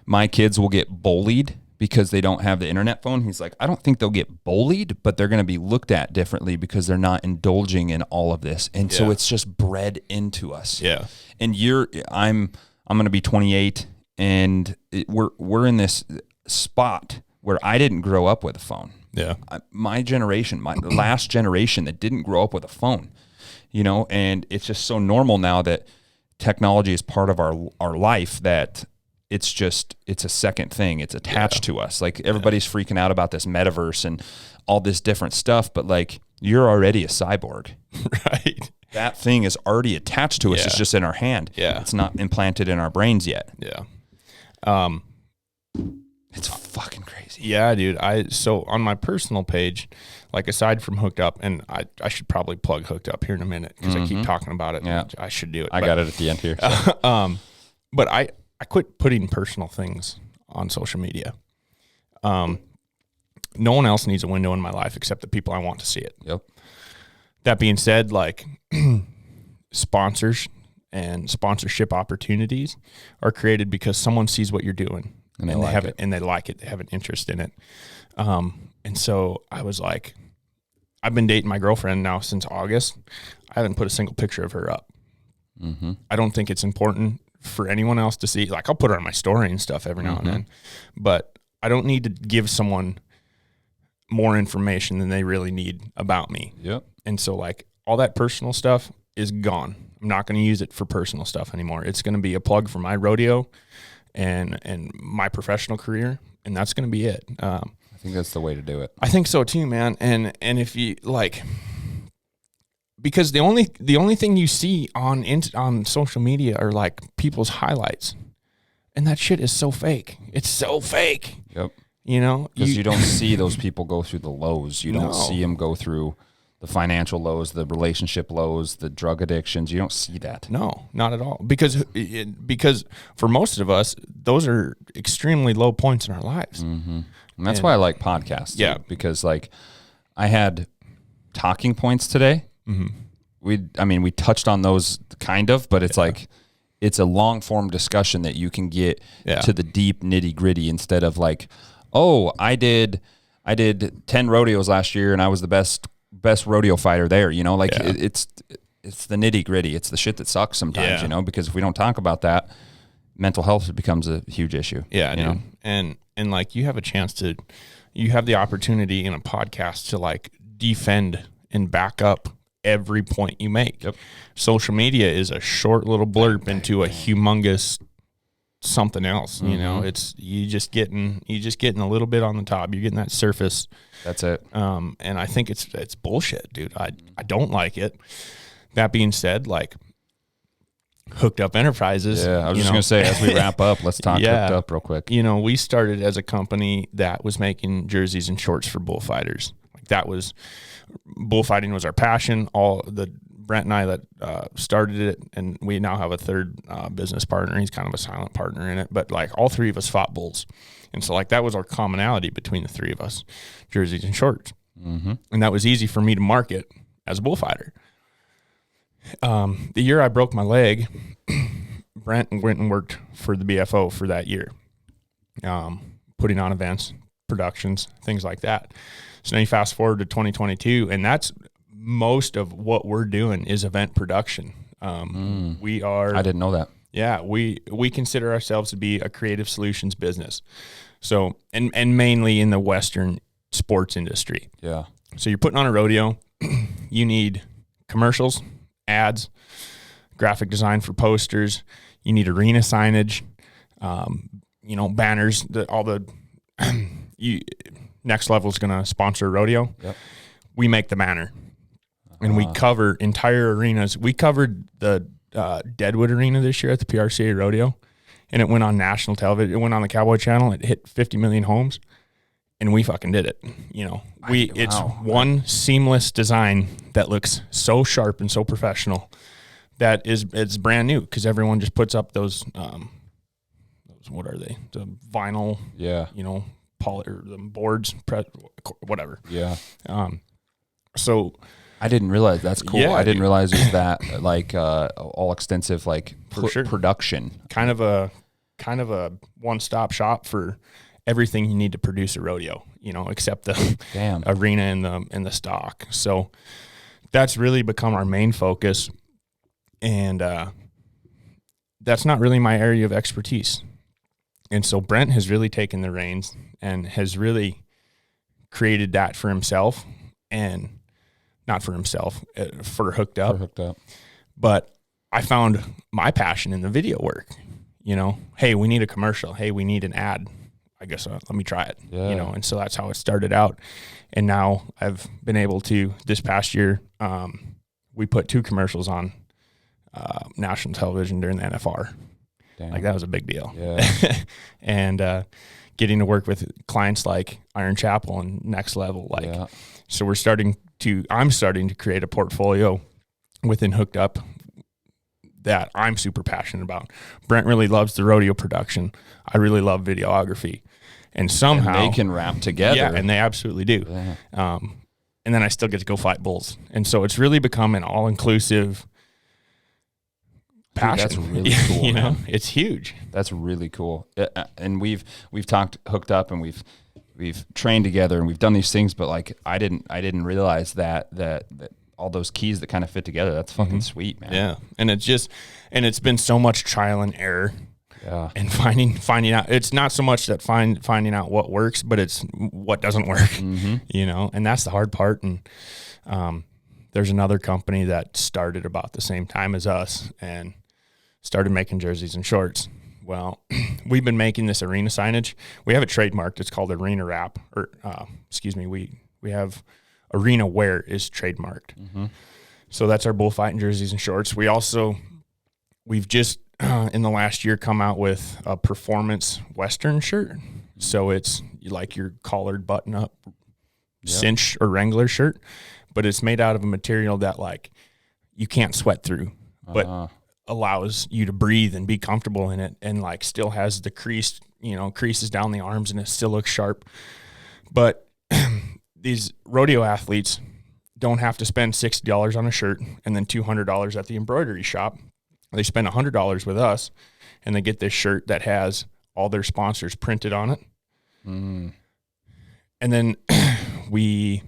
my kids will get bullied because they don't have the internet phone? He's like, I don't think they'll get bullied, but they're going to be looked at differently because they're not indulging in all of this. And so it's just bred into us. Yeah. And I'm going to be 28, and we're in this spot where I didn't grow up with a phone. Yeah. My generation, my last generation that didn't grow up with a phone, you know, and it's just so normal now that technology is part of our life that it's a second thing. It's attached to us. Like, everybody's freaking out about this metaverse and all this different stuff, but like, you're already a cyborg. Right. That thing is already attached to us. It's just in our hand. Yeah. It's not implanted in our brains yet. Yeah. It's fucking crazy. Yeah, dude. So on my personal page, like, aside from Hooked Up, and I should probably plug Hooked Up here in a minute because I keep talking about it. Yeah. I should do it. I got it at the end here. So. But I quit putting personal things on social media. No one else needs a window in my life except the people I want to see it. Yep. That being said, like, sponsors and sponsorship opportunities are created because someone sees what you're doing and they like it. And they like it. They have an interest in it. And so I was like, I've been dating my girlfriend now since August. I haven't put a single picture of her up. Mm-hmm. I don't think it's important for anyone else to see. Like, I'll put her on my story and stuff every now and then, but I don't need to give someone more information than they really need about me. Yep. And so, like, all that personal stuff is gone. I'm not going to use it for personal stuff anymore. It's going to be a plug for my rodeo and my professional career, and that's going to be it. I think that's the way to do it. I think so too, man. And if you like, because the only thing you see on social media are like people's highlights, and that shit is so fake. It's so fake. Yep. You know, because you don't see those people go through the lows. You don't see them go through the financial lows, the relationship lows, the drug addictions. You don't see that. No, not at all. Because for most of us, those are extremely low points in our lives. Mm-hmm. And that's why I like podcasts. Yeah. Too, because like I had talking points today. Mm-hmm. We touched on those kind of, but it's like, it's a long form discussion that you can get to the deep nitty gritty instead of like, oh, I did 10 rodeos last year and I was the best rodeo fighter there. You know, like it's the nitty gritty. It's the shit that sucks sometimes, you know, because if we don't talk about that, mental health becomes a huge issue. Yeah. You know? And like you have the opportunity in a podcast to like defend and back up every point you make. Yep. Social media is a short little blurb into a humongous something else. You know, it's you just getting a little bit on the top. You're getting that surface. That's it. And I think it's bullshit, dude. I don't like it. That being said, like Hooked Up Enterprises. Yeah, I was just gonna say as we wrap up, let's talk Hooked Up real quick. You know, we started as a company that was making jerseys and shorts for bullfighters, like that was, bullfighting was our passion. All the Brent and I that started it, and we now have a third business partner. He's kind of a silent partner in it, but like all three of us fought bulls. And so like that was our commonality between the three of us, jerseys and shorts. Mm-hmm. And that was easy for me to market as a bullfighter. The year I broke my leg, Brent went and worked for the BFO for that year, putting on events, productions, things like that. So now you fast forward to 2022, and that's most of what we're doing is event production. We are. I didn't know that. Yeah, we consider ourselves to be a creative solutions business. So and mainly in the Western sports industry. Yeah. So you're putting on a rodeo, you need commercials, ads, graphic design for posters, you need arena signage, banners, Next Level is going to sponsor a rodeo. Yep. We make the banner, and we cover entire arenas. We covered the Deadwood Arena this year at the PRCA Rodeo, and it went on national television. It went on the Cowboy Channel. It hit 50 million homes, and we fucking did it. It's one seamless design that looks so sharp and so professional that it's brand new because everyone just puts up those what are they? The vinyl, or the boards, whatever. Yeah. So I didn't realize that's cool. Yeah, I didn't realize it was that like all extensive like sure. production. Kind of a one-stop shop for everything you need to produce a rodeo, except the arena and the stock. So that's really become our main focus, and that's not really my area of expertise. And so Brent has really taken the reins and has really created that for himself, and not for himself, for Hooked Up. But I found my passion in the video work. Hey, we need a commercial. Hey, we need an ad. I guess let me try it. Yeah. And so that's how it started out. And now I've been able to, this past year, we put 2 commercials on national television during the NFR. Damn. Like that was a big deal. Yeah. And getting to work with clients like Iron Chapel and Next Level. So I'm starting to create a portfolio within Hooked Up that I'm super passionate about. Brent really loves the rodeo production. I really love videography. And somehow they can rap together. Yeah, and they absolutely do. Yeah. And then I still get to go fight bulls. And so it's really become an all-inclusive passion. Dude, that's really cool. Man. It's huge. That's really cool. And we've talked Hooked Up, and we've trained together, and we've done these things, but like I didn't realize that all those keys that kind of fit together. That's fucking sweet, man. Yeah. And it's been so much trial and error. Yeah. And finding out, it's not so much that finding out what works, but it's what doesn't work, and that's the hard part. And there's another company that started about the same time as us and started making jerseys and shorts. Well, we've been making this arena signage. We have it trademarked. It's called Arena Wrap, we have Arena Wear is trademarked. Mm-hmm. So that's our bullfighting jerseys and shorts. We've just in the last year come out with a performance Western shirt. So it's like your collared button up cinch or Wrangler shirt, but it's made out of a material that like you can't sweat through, but allows you to breathe and be comfortable in it, and like still has the creases down the arms, and it still looks sharp. But these rodeo athletes don't have to spend $60 on a shirt and then $200 at the embroidery shop. They spend $100 with us, and they get this shirt that has all their sponsors printed on it. Mm. And then we're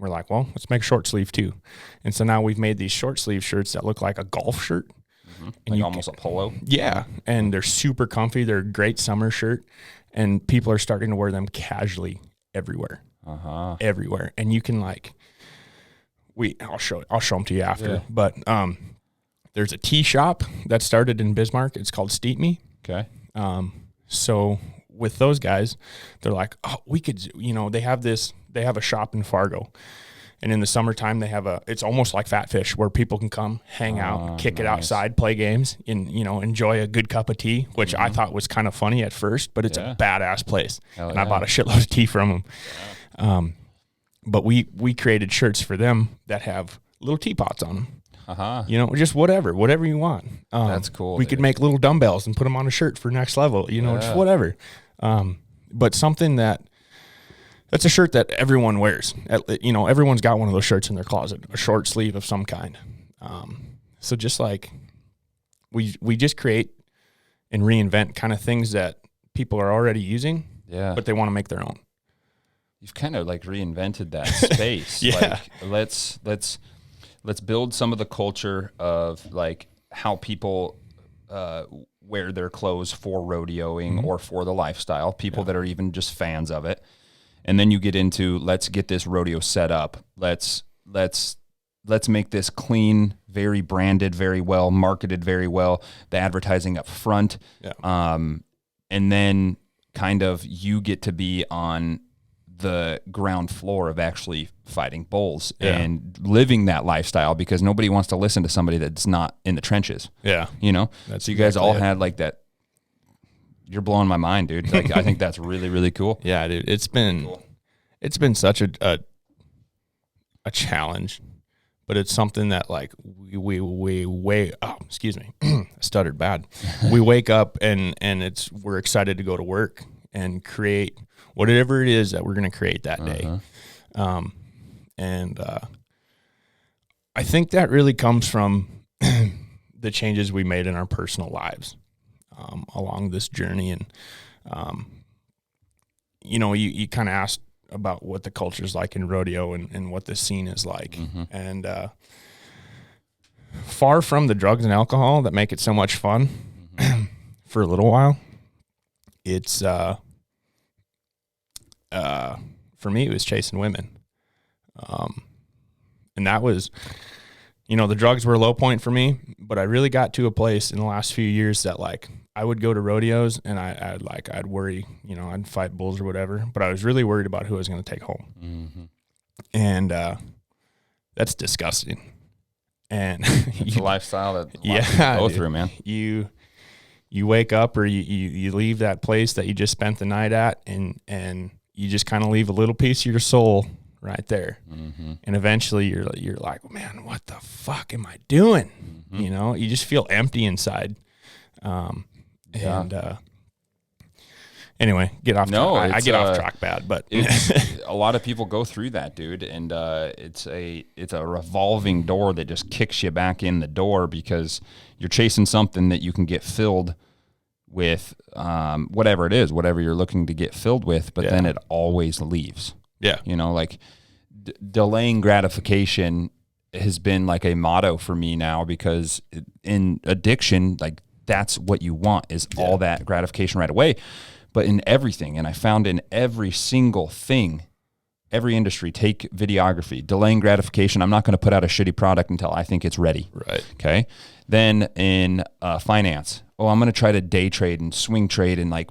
like, well, let's make short sleeve too. And so now we've made these short sleeve shirts that look like a golf shirt. Mm-hmm. And like almost a polo. Yeah. And they're super comfy. They're a great summer shirt, and people are starting to wear them casually everywhere. Everywhere. And you can I'll show them to you after. Yeah. But there's a tea shop that started in Bismarck. It's called Steep Me. Okay. So with those guys, they're like, oh, we could, they have a shop in Fargo, and in the summertime it's almost like Fat Fish, where people can come hang out, kick it outside, play games, and, enjoy a good cup of tea, which I thought was kind of funny at first, but it's a badass place. Hell and I bought a shitload of tea from them. but we created shirts for them that have little teapots on them. You know, just whatever you want. That's cool. We could make little dumbbells and put them on a shirt for next level, you know, just whatever. But something that's a shirt that everyone wears. You know, everyone's got one of those shirts in their closet, a short sleeve of some kind. So just like we just create and reinvent kind of things that people are already using, but they want to make their own. You've kind of like reinvented that space. Like let's build some of the culture of like how people wear their clothes for rodeoing or for the lifestyle, people that are even just fans of it. And then you get into, let's get this rodeo set up. Let's make this clean, very branded, very well marketed, very well, the advertising up front. And then kind of you get to be on the ground floor of actually fighting bulls and living that lifestyle, because nobody wants to listen to somebody that's not in the trenches. You know? So you guys all had like that. You're blowing my mind, dude. Like, I think that's really, really cool. Yeah, dude. It's been such a challenge, but it's something that like we excuse me, I stuttered bad. We wake up and we're excited to go to work and create whatever it is that we're going to create that day. I think that really comes from the changes we made in our personal lives along this journey. And, you know, you kind of asked about what the culture is like in rodeo and what the scene is like. And far from the drugs and alcohol that make it so much fun for a little while, it's for me, it was chasing women. And that was, you know, the drugs were a low point for me, but I really got to a place in the last few years that like I would go to rodeos and I'd worry, you know, I'd fight bulls or whatever, but I was really worried about who I was going to take home. And that's disgusting. And it's a lifestyle that a lot of people go through, man. You wake up or you leave that place that you just spent the night at, and you just kind of leave a little piece of your soul right there. And eventually you're like, man, what the fuck am I doing? You know, you just feel empty inside. Anyway, get off. I get off track bad, but a lot of people go through that, dude. And it's a revolving door that just kicks you back in the door, because you're chasing something that you can get filled with, whatever it is, whatever you're looking to get filled with, but then it always leaves. You know, like delaying gratification has been like a motto for me now, because in addiction, like that's what you want is all that gratification right away. But in everything, and I found in every single thing, every industry, take videography, delaying gratification. I'm not going to put out a shitty product until I think it's ready. Right. Okay. Then in finance, I'm going to try to day trade and swing trade and like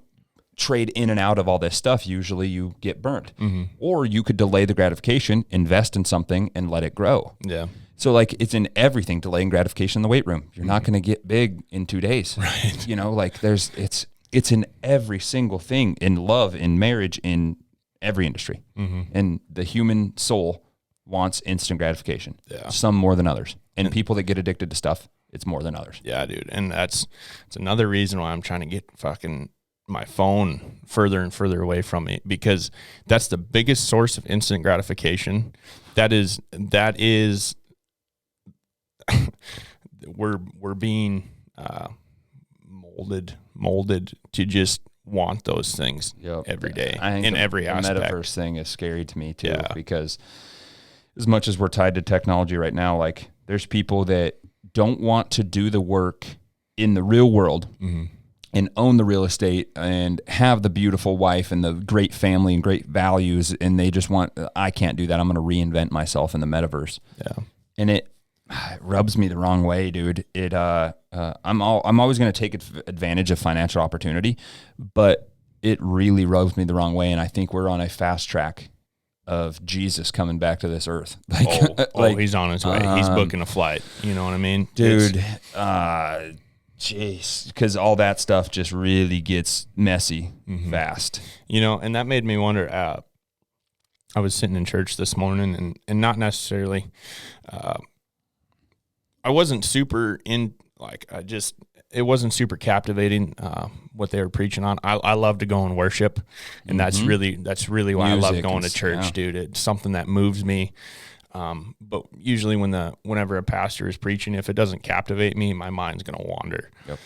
trade in and out of all this stuff. Usually you get burnt. Or you could delay the gratification, invest in something and let it grow. So like it's in everything, delaying gratification in the weight room. You're not going to get big in 2 days. Right. You know, like it's in every single thing, in love, in marriage, in every industry. And the human soul wants instant gratification. Some more than others. And people that get addicted to stuff, it's more than others. Yeah, dude. And it's another reason why I'm trying to get fucking my phone further and further away from me, because that's the biggest source of instant gratification. That is we're being molded to just want those things every day. I think in every aspect. The metaverse thing is scary to me too, because as much as we're tied to technology right now, like there's people that don't want to do the work in the real world and own the real estate and have the beautiful wife and the great family and great values, and they just want, I can't do that. I'm going to reinvent myself in the metaverse. And it rubs me the wrong way, dude. I'm always going to take advantage of financial opportunity, but it really rubs me the wrong way. And I think we're on a fast track of Jesus coming back to this earth. Like, he's on his way. He's booking a flight. You know what I mean? Dude, jeez, because all that stuff just really gets messy fast. You know, and that made me wonder, I was sitting in church this morning, and not necessarily, I wasn't super it wasn't super captivating what they were preaching on. I love to go and worship, and that's really why Music I love going to church, dude. It's something that moves me. But usually whenever a pastor is preaching, if it doesn't captivate me, my mind's going to wander. Yep.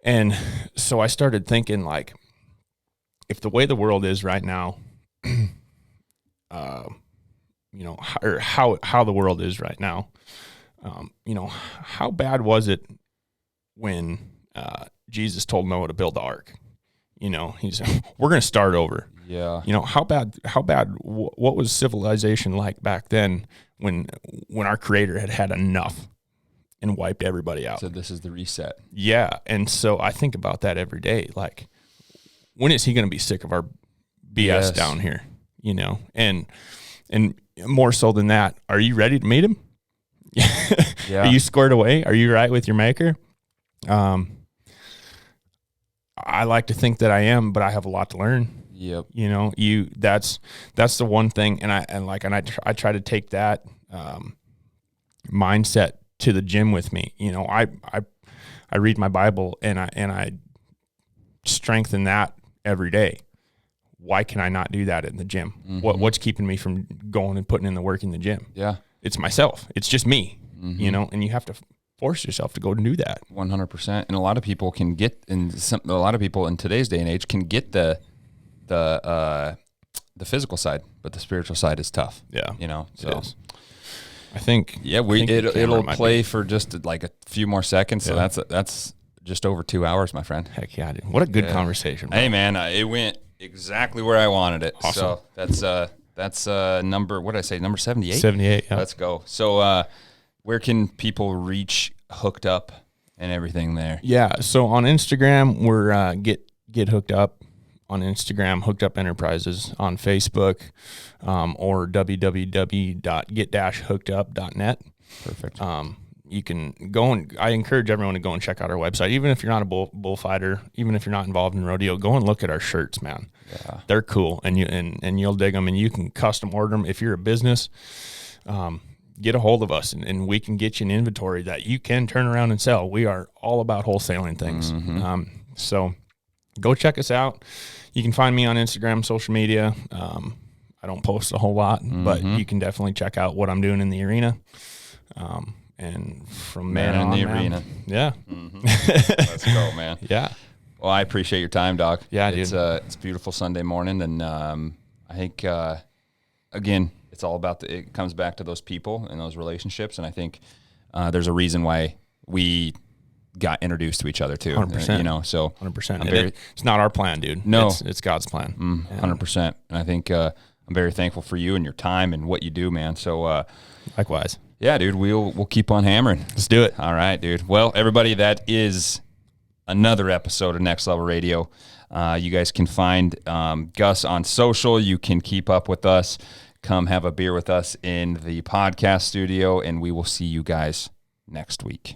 And so I started thinking, like, if the way the world is right now, or how the world is right now, how bad was it when Jesus told Noah to build the ark? He said, we're going to start over. Yeah. How bad, what was civilization like back then when our Creator had enough and wiped everybody out? So this is the reset. Yeah. And so I think about that every day. Like, when is he going to be sick of our BS down here? And more so than that, are you ready to meet him? Yeah. Are you squared away? Are you right with your maker? I like to think that I am, but I have a lot to learn. Yep. That's the one thing. And I try to take that, mindset to the gym with me. I read my Bible and I strengthen that every day. Why can I not do that in the gym? Mm-hmm. What's keeping me from going and putting in the work in the gym? Yeah. It's myself. It's just me, and you have to force yourself to go and do that. 100%. And a lot of people can get, a lot of people in today's day and age can get the physical side, but the spiritual side is tough. Yeah. So it is. I think, it'll play for just like a few more seconds. So Yeah. that's just over 2 hours, my friend. Heck yeah, dude. What a good conversation, bro. Hey man, it went exactly where I wanted it. Awesome. So that's number, what did I say? Number 78? 78. Yeah. Let's go. So, where can people reach Hooked Up and everything there? Yeah. So on Instagram, we're get hooked up on Instagram, Hooked Up Enterprises, on Facebook, or www.get-hookedup.net. Perfect. You can go and I encourage everyone to go and check out our website. Even if you're not a bullfighter, even if you're not involved in rodeo, go and look at our shirts, man. Yeah. They're cool, and you'll dig them, and you can custom order them. If you're a business, get a hold of us, and we can get you an inventory that you can turn around and sell. We are all about wholesaling things. Mm-hmm. So go check us out. You can find me on Instagram, social media. I don't post a whole lot, but you can definitely check out what I'm doing in the arena. And from Man there in on, the arena. Yeah. Mm-hmm. Let's go, man. Yeah. Well, I appreciate your time, Doc. Yeah, dude. It's a beautiful Sunday morning, and I think again, it's all about it comes back to those people and those relationships, and I think there's a reason why we got introduced to each other too. 100%. So 100%. It's not our plan, dude. No. It's God's plan. 100%. And I think I'm very thankful for you and your time and what you do, man. So Likewise. yeah, dude, we'll keep on hammering. Let's do it. All right, dude. Well, everybody, that is another episode of Next Level Radio. You guys can find Gus on social. You can keep up with us. Come have a beer with us in the podcast studio, and we will see you guys next week.